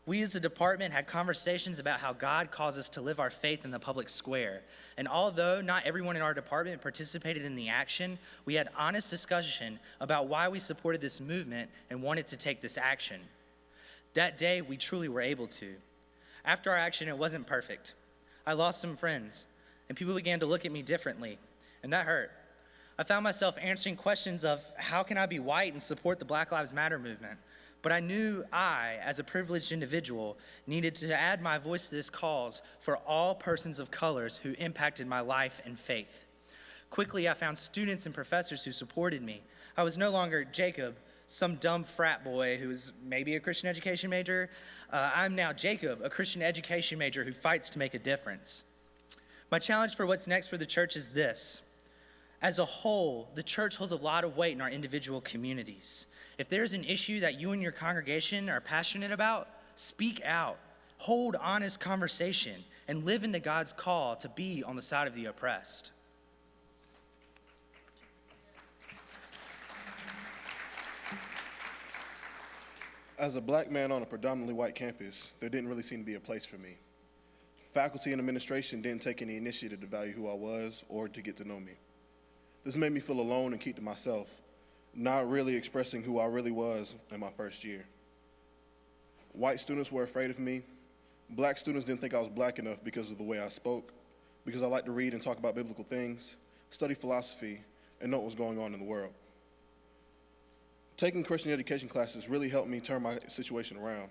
We as a department had conversations about how God calls us to live our faith in the public square. And although not everyone in our department participated in the action, we had honest discussion about why we supported this movement and wanted to take this action. That day, we truly were able to. After our action, it wasn't perfect. I lost some friends, and people began to look at me differently, and that hurt. I found myself answering questions of how can I be white and support the Black Lives Matter movement? But I knew I, as a privileged individual, needed to add my voice to this cause for all persons of colors who impacted my life and faith. Quickly, I found students and professors who supported me. I was no longer Jacob, some dumb frat boy who was maybe a Christian education major. I'm now Jacob, a Christian education major who fights to make a difference. My challenge for what's next for the church is this. As a whole, the church holds a lot of weight in our individual communities. If there's an issue that you and your congregation are passionate about, speak out, hold honest conversation, and live into God's call to be on the side of the oppressed. As a black man on a predominantly white campus, there didn't really seem to be a place for me. Faculty and administration didn't take any initiative to value who I was or to get to know me. This made me feel alone and keep to myself, not really expressing who I really was in my first year. White students were afraid of me. Black students didn't think I was black enough because of the way I spoke, because I liked to read and talk about biblical things, study philosophy, and know what was going on in the world. Taking Christian education classes really helped me turn my situation around.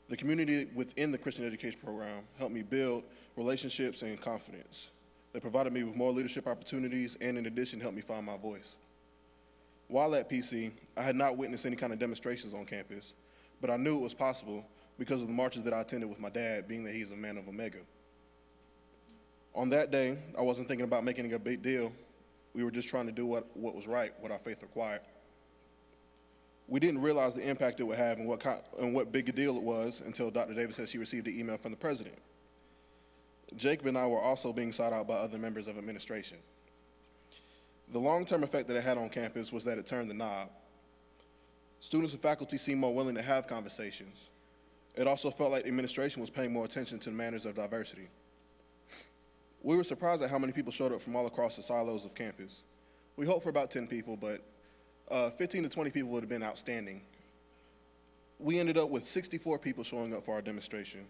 The community within the Christian education program helped me build relationships and confidence. They provided me with more leadership opportunities and in addition helped me find my voice. While at PC, I had not witnessed any kind of demonstrations on campus, but I knew it was possible because of the marches that I attended with my dad, being that he's a man of Omega. On that day, I wasn't thinking about making a big deal. We were just trying to do what was right, what our faith required. We didn't realize the impact it would have and what big a deal it was until Dr. Davis said she received an email from the president. Jacob and I were also being sought out by other members of administration. The long-term effect that it had on campus was that it turned the knob. Students and faculty seemed more willing to have conversations. It also felt like the administration was paying more attention to the manners of diversity. We were surprised at how many people showed up from all across the silos of campus. We hoped for about 10 people, but 15 to 20 people would have been outstanding. We ended up with 64 people showing up for our demonstration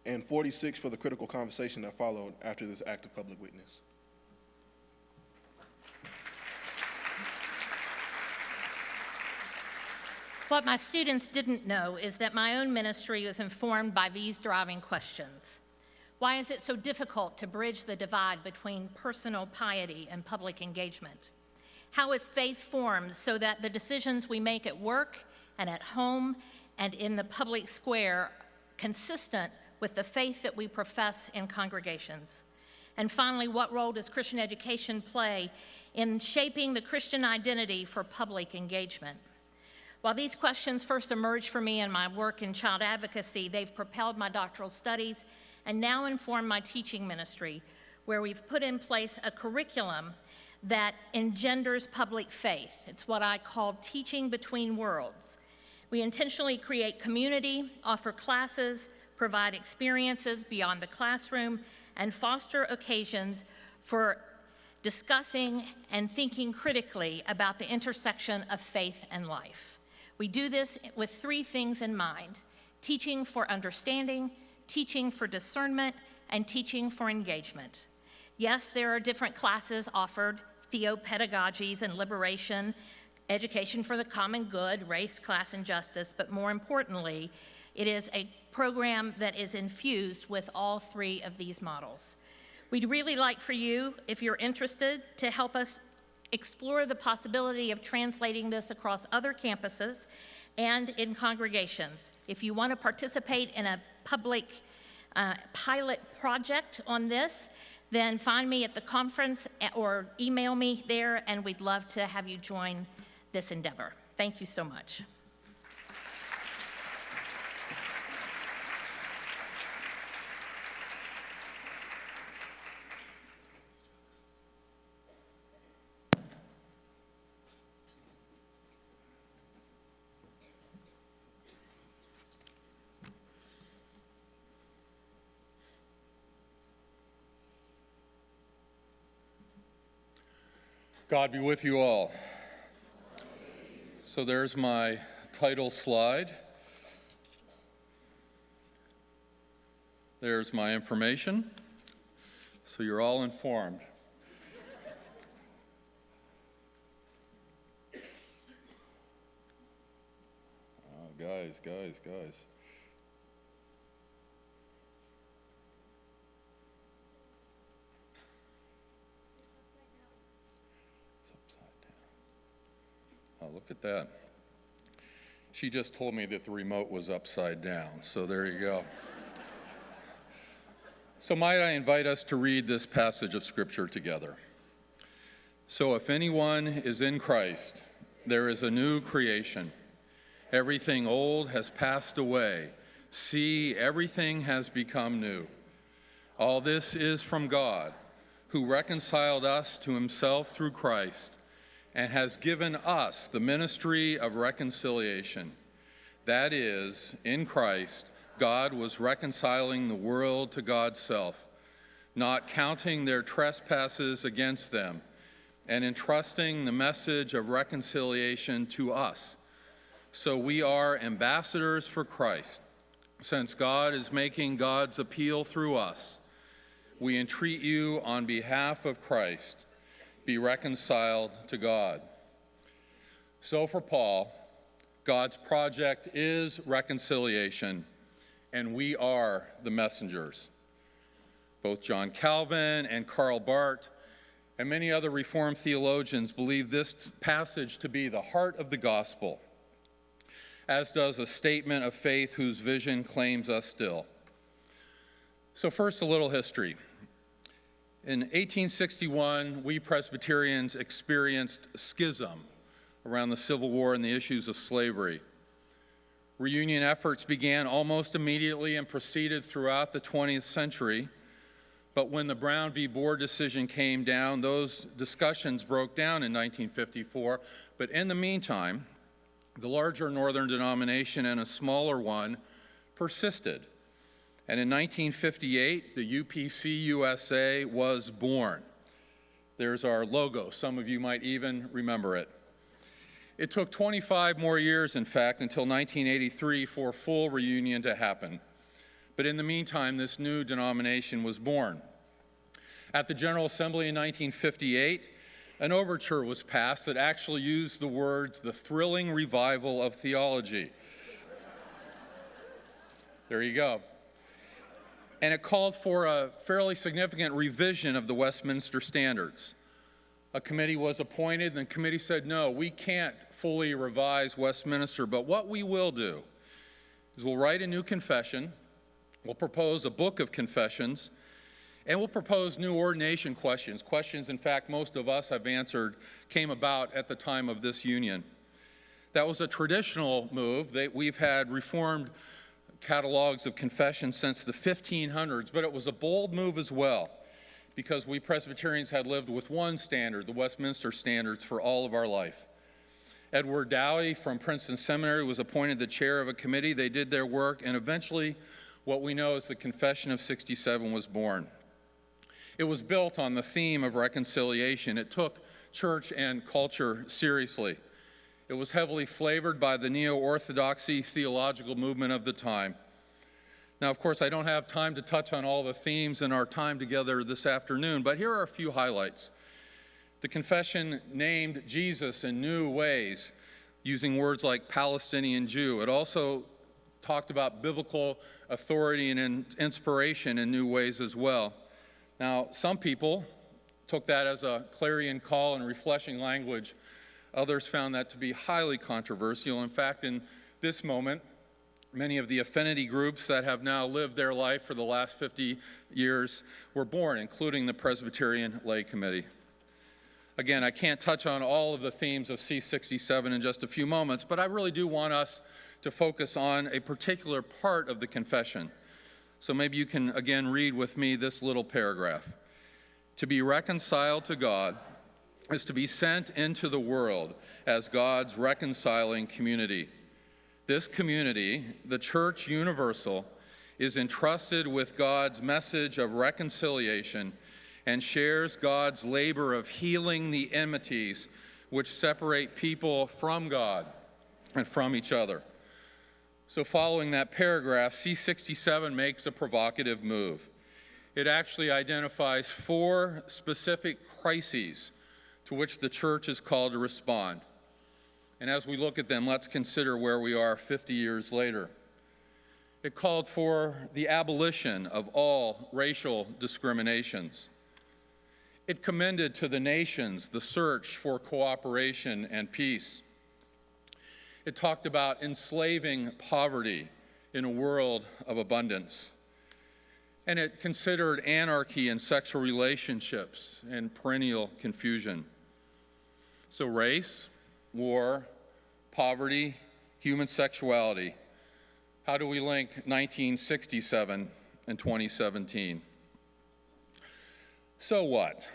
and 46 for the critical conversation that followed after this act of public witness. What my students didn't know is that my own ministry was informed by these driving questions. Why is it so difficult to bridge the divide between personal piety and public engagement? How is faith formed so that the decisions we make at work and at home and in the public square consistent with the faith that we profess in congregations? And finally, what role does Christian education play in shaping the Christian identity for public engagement? While these questions first emerged for me in my work in child advocacy, they've propelled my doctoral studies and now inform my teaching ministry, where we've put in place a curriculum that engenders public faith. It's what I call teaching between worlds. We intentionally create community, offer classes, provide experiences beyond the classroom, and foster occasions for discussing and thinking critically about the intersection of faith and life. We do this with three things in mind: teaching for understanding, teaching for discernment, and teaching for engagement. Yes, there are different classes offered: theopedagogies and liberation, education for the common good, race, class, and justice, but more importantly, it is a program that is infused with all three of these models. We'd really like for you, if you're interested, to help us explore the possibility of translating this across other campuses and in congregations. If you want to participate in a public pilot project on this, then find me at the conference or email me there, and we'd love to have you join this endeavor. Thank you so much. God be with you all. So there's my title slide. There's my information, so you're all informed. Oh, guys. It's upside down. Oh, look at that. She just told me that the remote was upside down, so there you go. So might I invite us to read this passage of Scripture together. So if anyone is in Christ, there is a new creation. Everything old has passed away. See, everything has become new. All this is from God, who reconciled us to himself through Christ and has given us the ministry of reconciliation. That is, in Christ, God was reconciling the world to God's self, not counting their trespasses against them, and entrusting the message of reconciliation to us. So we are ambassadors for Christ. Since God is making God's appeal through us, we entreat you on behalf of Christ, be reconciled to God. So for Paul, God's project is reconciliation, and we are the messengers. Both John Calvin and Karl Barth and many other Reformed theologians believe this passage to be the heart of the gospel, as does a statement of faith whose vision claims us still. So first, a little history. In 1861, we Presbyterians experienced schism around the Civil War and the issues of slavery. Reunion efforts began almost immediately and proceeded throughout the 20th century. But when the Brown v. Board decision came down, those discussions broke down in 1954. But in the meantime, the larger northern denomination and a smaller one persisted. And in 1958, the UPC USA was born. There's our logo. Some of you might even remember it. It took 25 more years, in fact, until 1983 for full reunion to happen. But in the meantime, this new denomination was born. At the General Assembly in 1958, an overture was passed that actually used the words, "the thrilling revival of theology." There you go. And it called for a fairly significant revision of the Westminster Standards. A committee was appointed, and the committee said, no, we can't fully revise Westminster, but what we will do is we'll write a new confession, we'll propose a book of confessions, and we'll propose new ordination questions. Questions, in fact, most of us have answered, came about at the time of this union. That was a traditional move. We've had Reformed catalogs of confessions since the 1500s, but it was a bold move as well, because we Presbyterians had lived with one standard, the Westminster Standards, for all of our life. Edward Dowey from Princeton Seminary was appointed the chair of a committee. They did their work, and eventually what we know as the Confession of 67 was born. It was built on the theme of reconciliation. It took church and culture seriously. It was heavily flavored by the neo-orthodoxy theological movement of the time. Now, of course, I don't have time to touch on all the themes in our time together this afternoon, but here are a few highlights. The confession named Jesus in new ways, using words like Palestinian Jew. It also talked about biblical authority and inspiration in new ways as well. Now, some people took that as a clarion call and refreshing language. Others found that to be highly controversial. In fact, in this moment, many of the affinity groups that have now lived their life for the last 50 years were born, including the Presbyterian Lay Committee. Again, I can't touch on all of the themes of C67 in just a few moments, but I really do want us to focus on a particular part of the confession. So maybe you can again read with me this little paragraph. To be reconciled to God is to be sent into the world as God's reconciling community. This community, the Church Universal, is entrusted with God's message of reconciliation and shares God's labor of healing the enmities which separate people from God and from each other. So following that paragraph, C67 makes a provocative move. It actually identifies 4 specific crises to which the church is called to respond. And as we look at them, let's consider where we are 50 years later. It called for the abolition of all racial discriminations. It commended to the nations the search for cooperation and peace. It talked about enslaving poverty in a world of abundance. And it considered anarchy in sexual relationships and perennial confusion. So race, war, poverty, human sexuality. How do we link 1967 and 2017? So what?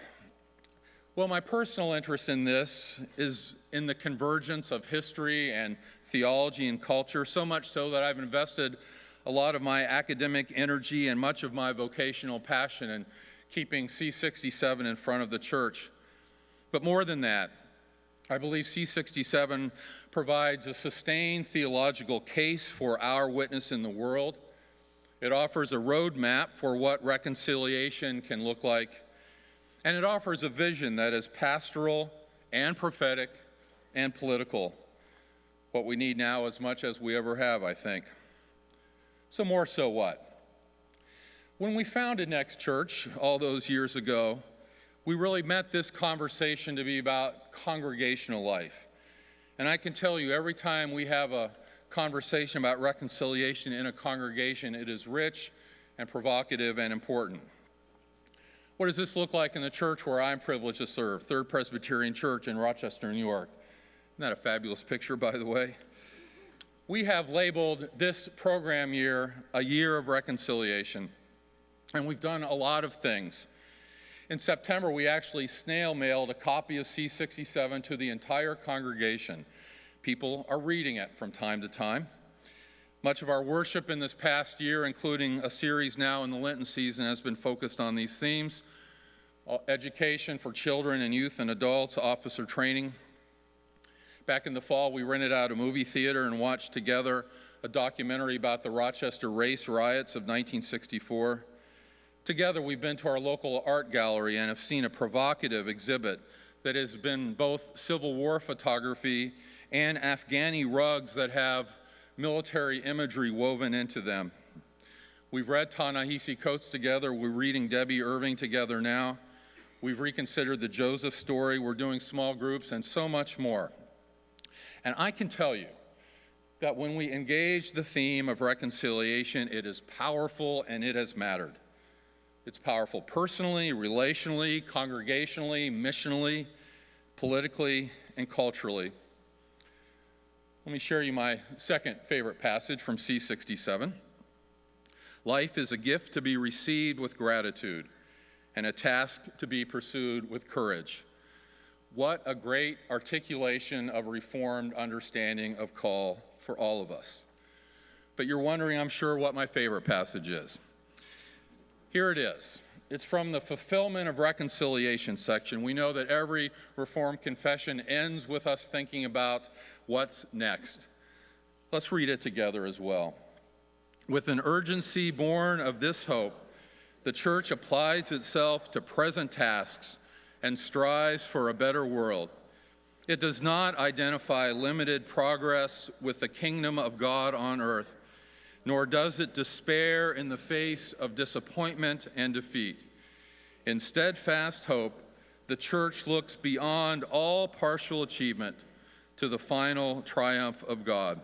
Well, my personal interest in this is in the convergence of history and theology and culture, so much so that I've invested a lot of my academic energy and much of my vocational passion in keeping C67 in front of the church. But more than that, I believe C67 provides a sustained theological case for our witness in the world. It offers a roadmap for what reconciliation can look like. And it offers a vision that is pastoral and prophetic and political, what we need now as much as we ever have, I think. So more so what? When we founded Next Church all those years ago, we really meant this conversation to be about congregational life. And I can tell you, every time we have a conversation about reconciliation in a congregation, it is rich and provocative and important. What does this look like in the church where I'm privileged to serve, Third Presbyterian Church in Rochester, New York? Isn't that a fabulous picture, by the way? We have labeled this program year a year of reconciliation, and we've done a lot of things. In September, we actually snail mailed a copy of C67 to the entire congregation. People are reading it from time to time. Much of our worship in this past year, including a series now in the Lenten season, has been focused on these themes: education for children and youth and adults, officer training. Back in the fall, we rented out a movie theater and watched together a documentary about the Rochester race riots of 1964. Together, we've been to our local art gallery and have seen a provocative exhibit that has been both Civil War photography and Afghani rugs that have military imagery woven into them. We've read Ta-Nehisi Coates together. We're reading Debbie Irving together now. We've reconsidered the Joseph story. We're doing small groups and so much more. And I can tell you that when we engage the theme of reconciliation, it is powerful and it has mattered. It's powerful personally, relationally, congregationally, missionally, politically, and culturally. Let me share you my second favorite passage from C67. Life is a gift to be received with gratitude and a task to be pursued with courage. What a great articulation of reformed understanding of call for all of us. But you're wondering, I'm sure, what my favorite passage is. Here it is. It's from the Fulfillment of Reconciliation section. We know that every Reformed confession ends with us thinking about what's next. Let's read it together as well. With an urgency born of this hope, the church applies itself to present tasks and strives for a better world. It does not identify limited progress with the kingdom of God on earth, nor does it despair in the face of disappointment and defeat. In steadfast hope, the church looks beyond all partial achievement to the final triumph of God.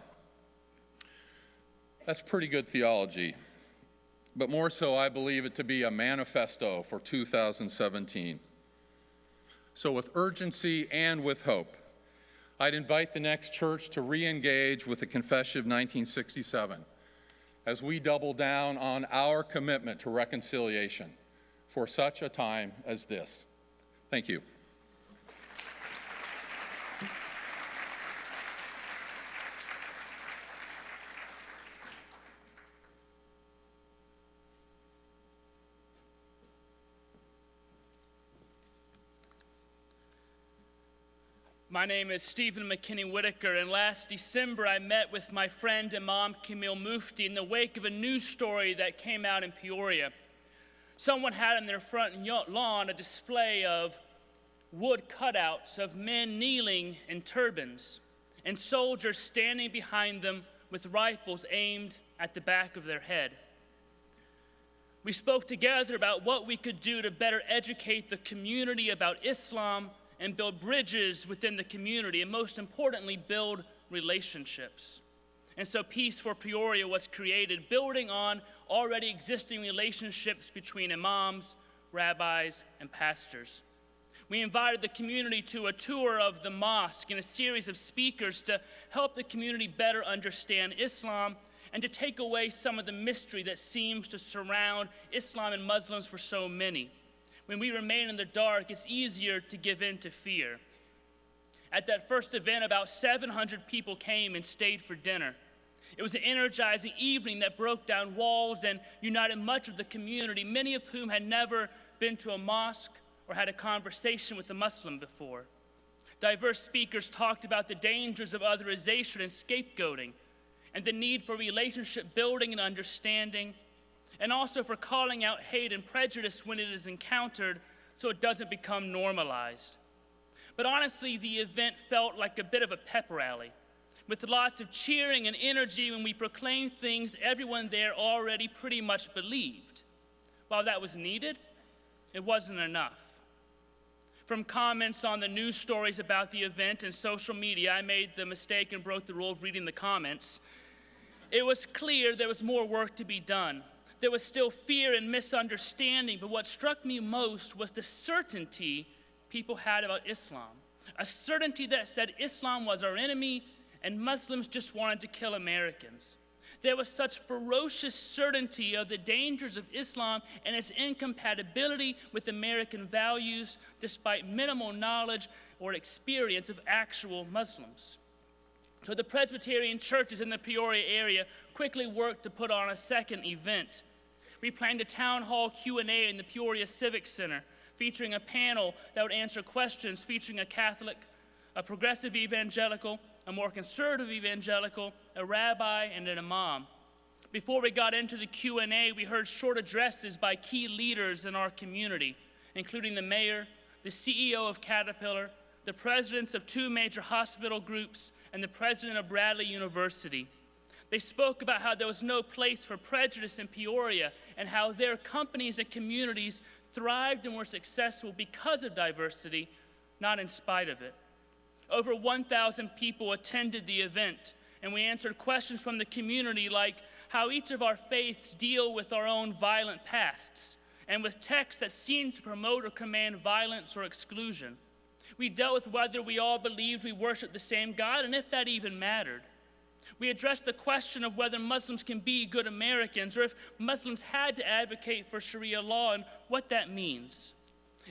That's pretty good theology, but more so, I believe it to be a manifesto for 2017. So with urgency and with hope, I'd invite the Next Church to re-engage with the Confession of 1967 as we double down on our commitment to reconciliation for such a time as this. Thank you. My name is Stephen McKinney Whitaker, and last December I met with my friend Imam Kamil Mufti in the wake of a news story that came out in Peoria. Someone had in their front lawn a display of wood cutouts of men kneeling in turbans and soldiers standing behind them with rifles aimed at the back of their head. We spoke together about what we could do to better educate the community about Islam and build bridges within the community, and most importantly, build relationships. And so Peace for Peoria was created, building on already existing relationships between imams, rabbis, and pastors. We invited the community to a tour of the mosque and a series of speakers to help the community better understand Islam and to take away some of the mystery that seems to surround Islam and Muslims for so many. When we remain in the dark, it's easier to give in to fear. At that first event, about 700 people came and stayed for dinner. It was an energizing evening that broke down walls and united much of the community, many of whom had never been to a mosque or had a conversation with a Muslim before. Diverse speakers talked about the dangers of otherization and scapegoating, and the need for relationship building and understanding, and also for calling out hate and prejudice when it is encountered so it doesn't become normalized. But honestly, the event felt like a bit of a pep rally, with lots of cheering and energy when we proclaimed things everyone there already pretty much believed. While that was needed, it wasn't enough. From comments on the news stories about the event and social media, I made the mistake and broke the rule of reading the comments. It was clear there was more work to be done. There was still fear and misunderstanding, but what struck me most was the certainty people had about Islam. A certainty that said Islam was our enemy and Muslims just wanted to kill Americans. There was such ferocious certainty of the dangers of Islam and its incompatibility with American values, despite minimal knowledge or experience of actual Muslims. So the Presbyterian churches in the Peoria area quickly worked to put on a second event. We planned a town hall Q&A in the Peoria Civic Center, featuring a panel that would answer questions featuring a Catholic, a progressive evangelical, a more conservative evangelical, a rabbi, and an imam. Before we got into the Q&A, we heard short addresses by key leaders in our community, including the mayor, the CEO of Caterpillar, the presidents of 2 major hospital groups, and the president of Bradley University. They spoke about how there was no place for prejudice in Peoria and how their companies and communities thrived and were successful because of diversity, not in spite of it. Over 1,000 people attended the event, and we answered questions from the community like how each of our faiths deal with our own violent pasts and with texts that seem to promote or command violence or exclusion. We dealt with whether we all believed we worshiped the same God and if that even mattered. We addressed the question of whether Muslims can be good Americans or if Muslims had to advocate for Sharia law and what that means.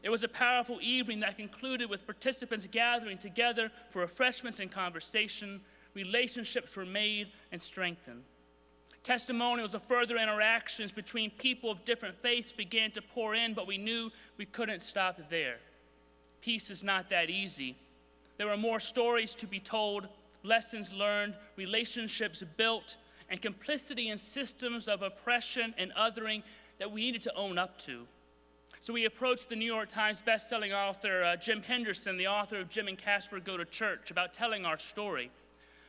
It was a powerful evening that concluded with participants gathering together for refreshments and conversation. Relationships were made and strengthened. Testimonials of further interactions between people of different faiths began to pour in, but we knew we couldn't stop there. Peace is not that easy. There were more stories to be told, lessons learned, relationships built, and complicity in systems of oppression and othering that we needed to own up to. So we approached the New York Times bestselling author Jim Henderson, the author of Jim and Casper Go to Church, about telling our story.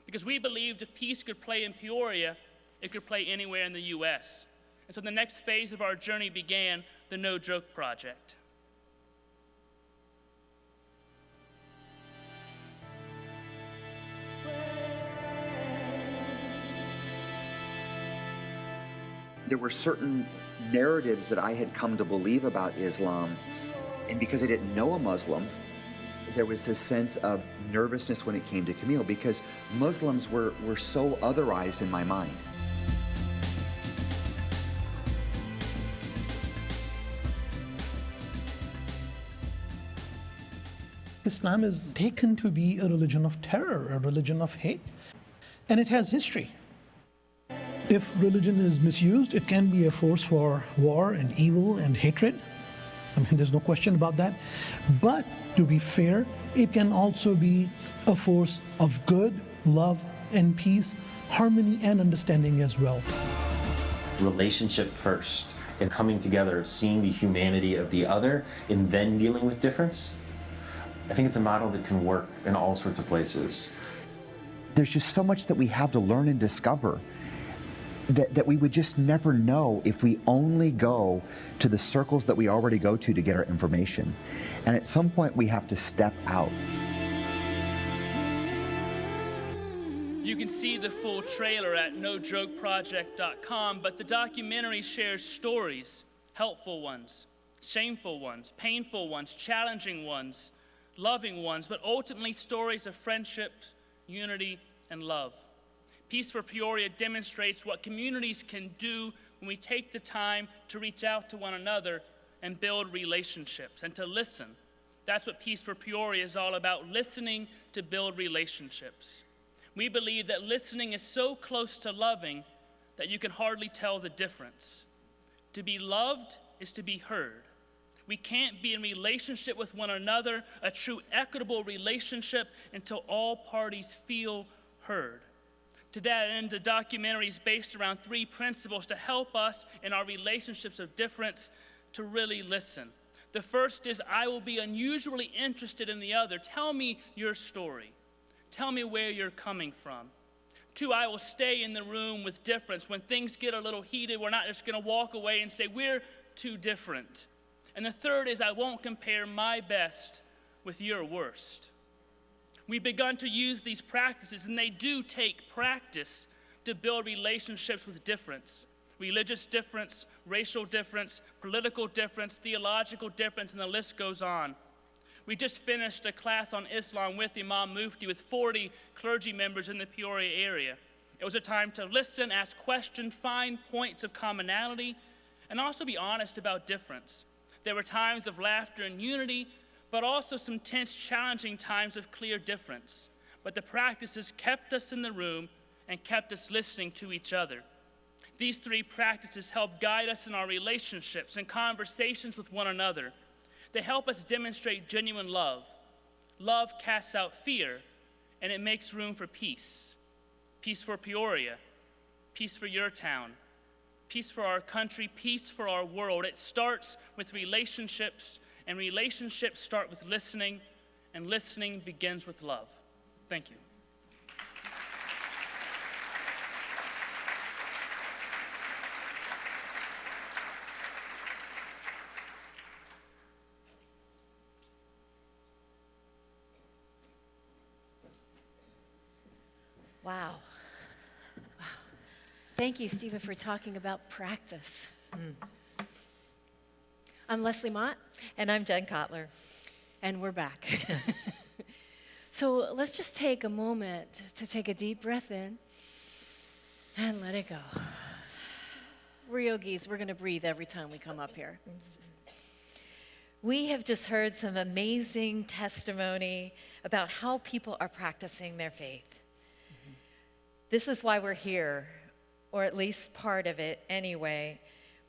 Because we believed if peace could play in Peoria, it could play anywhere in the U.S. And so the next phase of our journey began, the No Joke Project. There were certain narratives that I had come to believe about Islam, and because I didn't know a Muslim, there was this sense of nervousness when it came to communal, because Muslims were so otherized in my mind. Islam is taken to be a religion of terror, a religion of hate, and it has history. If religion is misused, it can be a force for war and evil and hatred. I mean, there's no question about that. But to be fair, it can also be a force of good, love, and peace, harmony, and understanding as well. Relationship first, and coming together, seeing the humanity of the other, and then dealing with difference. I think it's a model that can work in all sorts of places. There's just so much that we have to learn and discover that we would just never know if we only go to the circles that we already go to get our information. And at some point, we have to step out. You can see the full trailer at nojokeproject.com, but the documentary shares stories, helpful ones, shameful ones, painful ones, challenging ones, loving ones, but ultimately stories of friendship, unity, and love. Peace for Peoria demonstrates what communities can do when we take the time to reach out to one another and build relationships and to listen. That's what Peace for Peoria is all about, listening to build relationships. We believe that listening is so close to loving that you can hardly tell the difference. To be loved is to be heard. We can't be in relationship with one another, a true equitable relationship, until all parties feel heard. To that end, the documentary is based around 3 principles to help us in our relationships of difference to really listen. The first is, I will be unusually interested in the other. Tell me your story. Tell me where you're coming from. 2, I will stay in the room with difference. When things get a little heated, we're not just going to walk away and say, we're too different. And the third is, I won't compare my best with your worst. We've begun to use these practices, and they do take practice to build relationships with difference. Religious difference, racial difference, political difference, theological difference, and the list goes on. We just finished a class on Islam with Imam Mufti with 40 clergy members in the Peoria area. It was a time to listen, ask questions, find points of commonality, and also be honest about difference. There were times of laughter and unity, but also some tense, challenging times of clear difference. But the practices kept us in the room and kept us listening to each other. These 3 practices help guide us in our relationships and conversations with one another. They help us demonstrate genuine love. Love casts out fear, and it makes room for peace. Peace for Peoria, peace for your town, peace for our country, peace for our world. It starts with relationships, and relationships start with listening, and listening begins with love. Thank you. Wow. Thank you, Stephen, for talking about practice. I'm Leslie Mott. And I'm Jen Kotler. And we're back. So let's just take a moment to take a deep breath in and let it go. We're yogis. We're going to breathe every time we come up here. We have just heard some amazing testimony about how people are practicing their faith. This is why we're here, or at least part of it anyway.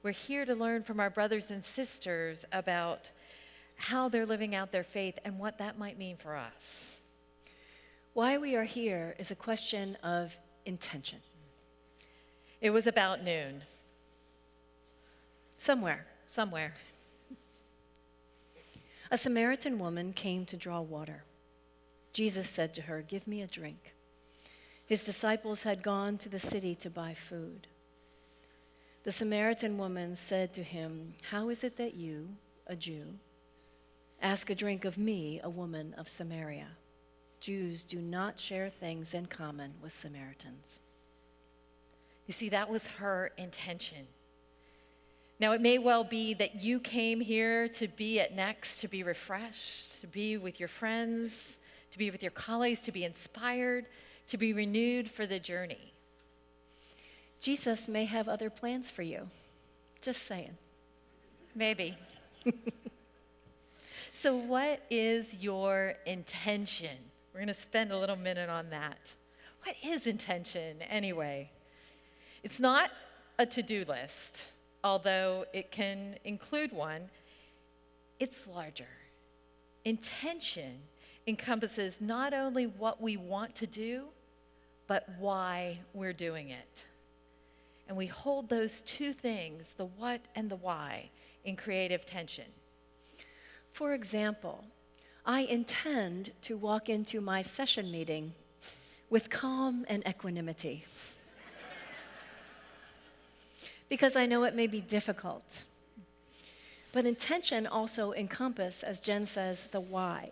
We're here to learn from our brothers and sisters about how they're living out their faith and what that might mean for us. Why we are here is a question of intention. It was about noon. Somewhere. A Samaritan woman came to draw water. Jesus said to her, "Give me a drink." His disciples had gone to the city to buy food. The Samaritan woman said to him, "How is it that you, a Jew, ask a drink of me, a woman of Samaria?" Jews do not share things in common with Samaritans. You see, that was her intention. Now, it may well be that you came here to be at Next, to be refreshed, to be with your friends, to be with your colleagues, to be inspired, to be renewed for the journey. Jesus may have other plans for you. Just saying. Maybe. So what is your intention? We're going to spend a little minute on that. What is intention anyway? It's not a to-do list, although it can include one. It's larger. Intention encompasses not only what we want to do, but why we're doing it. And we hold those 2 things, the what and the why, in creative tension. For example, I intend to walk into my session meeting with calm and equanimity. Because I know it may be difficult. But intention also encompasses, as Jen says, the why.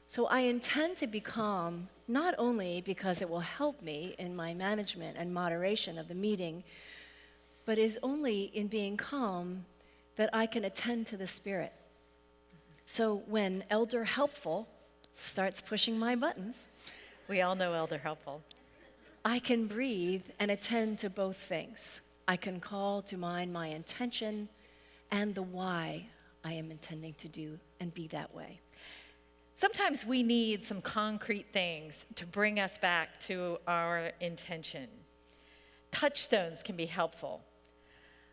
So I intend to be calm, not only because it will help me in my management and moderation of the meeting, but is only in being calm that I can attend to the Spirit. So when Elder Helpful starts pushing my buttons, We all know Elder Helpful. I can breathe and attend to both things. I can call to mind my intention and the why I am intending to do and be that way. Sometimes we need some concrete things to bring us back to our intention. Touchstones can be helpful.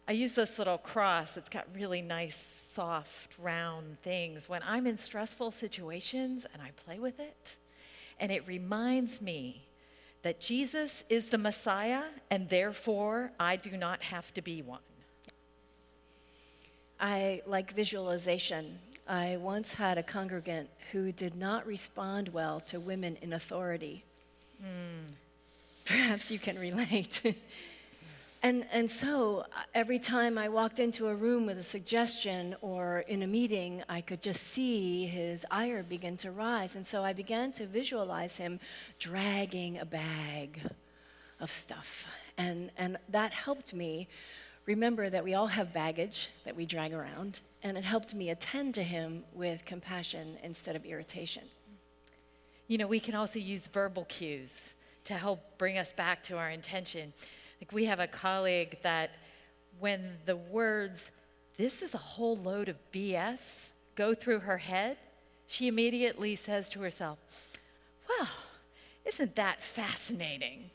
I use this little cross. It's got really nice, soft, round things. When I'm in stressful situations and I play with it, and it reminds me that Jesus is the Messiah, and therefore I do not have to be one. I like visualization. I once had a congregant who did not respond well to women in authority. Perhaps you can relate. And so every time I walked into a room with a suggestion or in a meeting, I could just see his ire begin to rise. And so I began to visualize him dragging a bag of stuff. And that helped me remember that we all have baggage that we drag around. And it helped me attend to him with compassion instead of irritation. You know, we can also use verbal cues to help bring us back to our intention. Like we have a colleague that when the words, "this is a whole load of BS," go through her head, she immediately says to herself, "Well, isn't that fascinating?"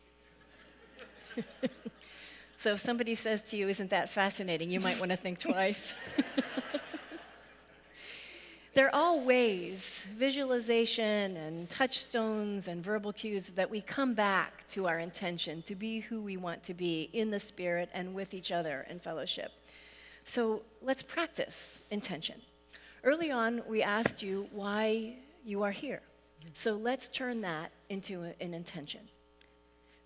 So if somebody says to you, "Isn't that fascinating?" you might want to think twice. They're all ways, visualization and touchstones and verbal cues, that we come back to our intention to be who we want to be in the Spirit and with each other in fellowship. So let's practice intention. Early on, we asked you why you are here. So let's turn that into an intention.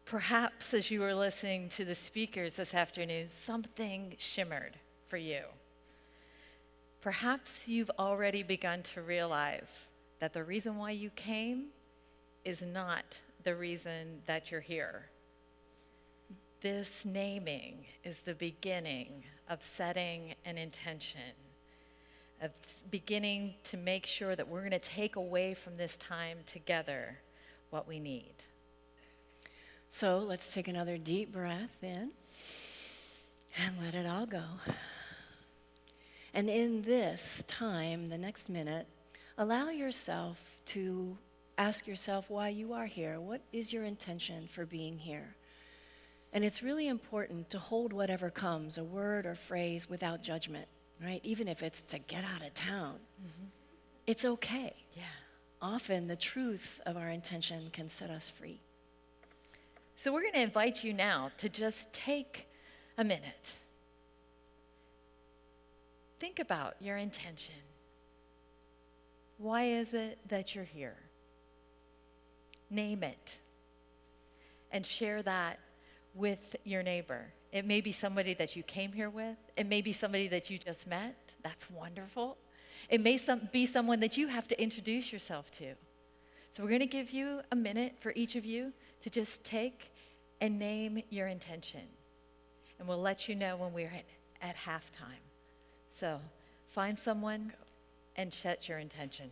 Perhaps as you were listening to the speakers this afternoon, something shimmered for you. Perhaps you've already begun to realize that the reason why you came is not the reason that you're here. This naming is the beginning of setting an intention, of beginning to make sure that we're going to take away from this time together what we need. So let's take another deep breath in and let it all go. And in this time, the next minute, allow yourself to ask yourself why you are here. What is your intention for being here? And it's really important to hold whatever comes, a word or phrase, without judgment, right? Even if it's to get out of town. Mm-hmm. It's okay. Yeah. Often the truth of our intention can set us free. So we're going to invite you now to just take a minute. Think about your intention. Why is it that you're here? Name it and share that with your neighbor. It may be somebody that you came here with. It may be somebody that you just met. That's wonderful. It may be someone that you have to introduce yourself to. So we're going to give you a minute for each of you to just take and name your intention. And we'll let you know when we're at halftime. So find someone and set your intention.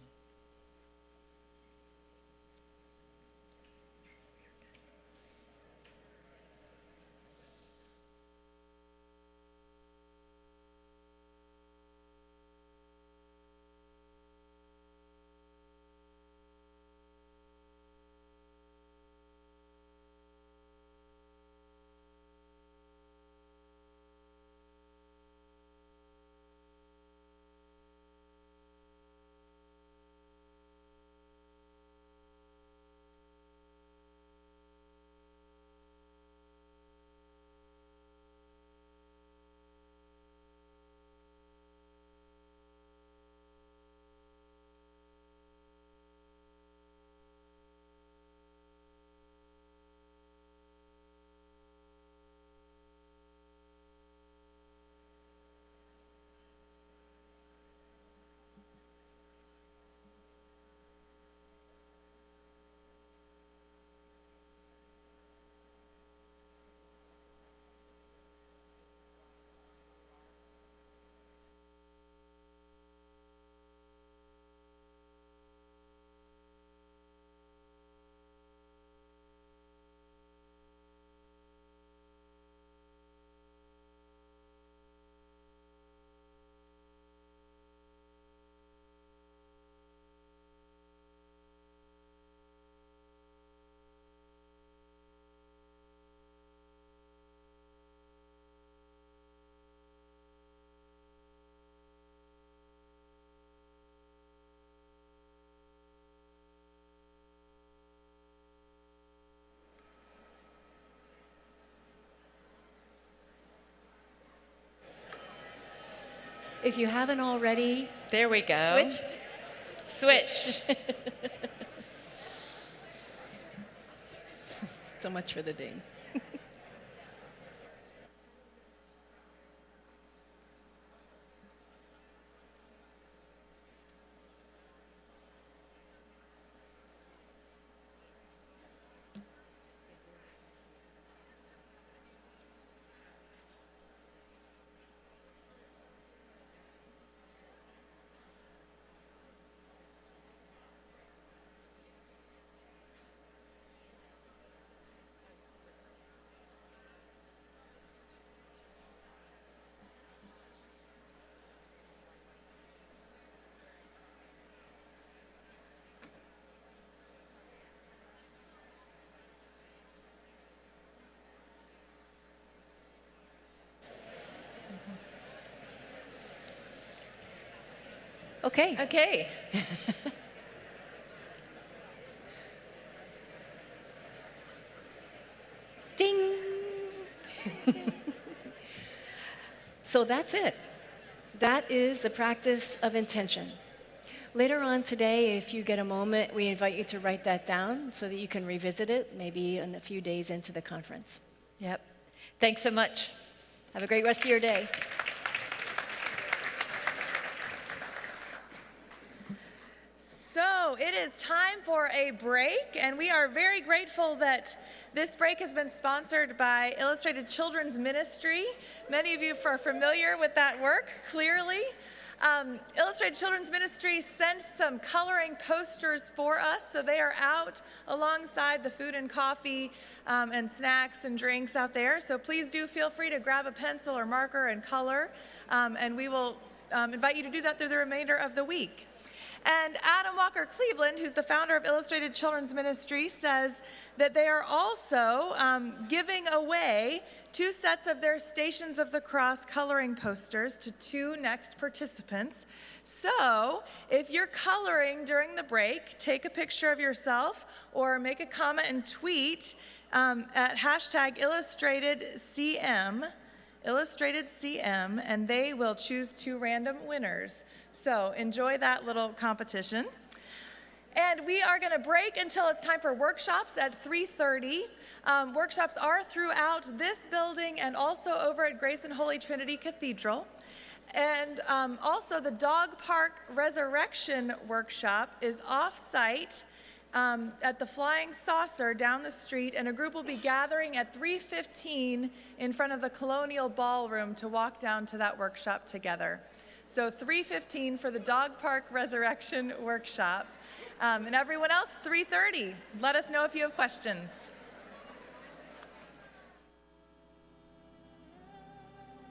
If you haven't already There we go. switched, Switch. so much for the ding. Okay. Okay. Ding. So that's it. That is the practice of intention. Later on today, if you get a moment, we invite you to write that down so that you can revisit it maybe in a few days into the conference. Yep. Thanks so much. Have a great rest of your day. So it is time for a break, and we are very grateful that this break has been sponsored by Illustrated Children's Ministry. Many of you are familiar with that work, clearly. Illustrated Children's Ministry sent some coloring posters for us, so they are out alongside the food and coffee and snacks and drinks out there. So please do feel free to grab a pencil or marker and color, and we will invite you to do that through the remainder of the week. And Adam Walker Cleveland, who's the founder of Illustrated Children's Ministry, says that they are also giving away 2 sets of their Stations of the Cross coloring posters to 2 next participants. So if you're coloring during the break, take a picture of yourself or make a comment and tweet at hashtag IllustratedCM, and they will choose 2 random winners. So enjoy that little competition. And we are going to break until it's time for workshops at 3:30. Workshops are throughout this building and also over at Grace and Holy Trinity Cathedral. And also the Dog Park Resurrection Workshop is off-site at the Flying Saucer down the street, and a group will be gathering at 3:15 in front of the Colonial Ballroom to walk down to that workshop together. So 3:15 for the Dog Park Resurrection Workshop. And everyone else, 3:30. Let us know if you have questions.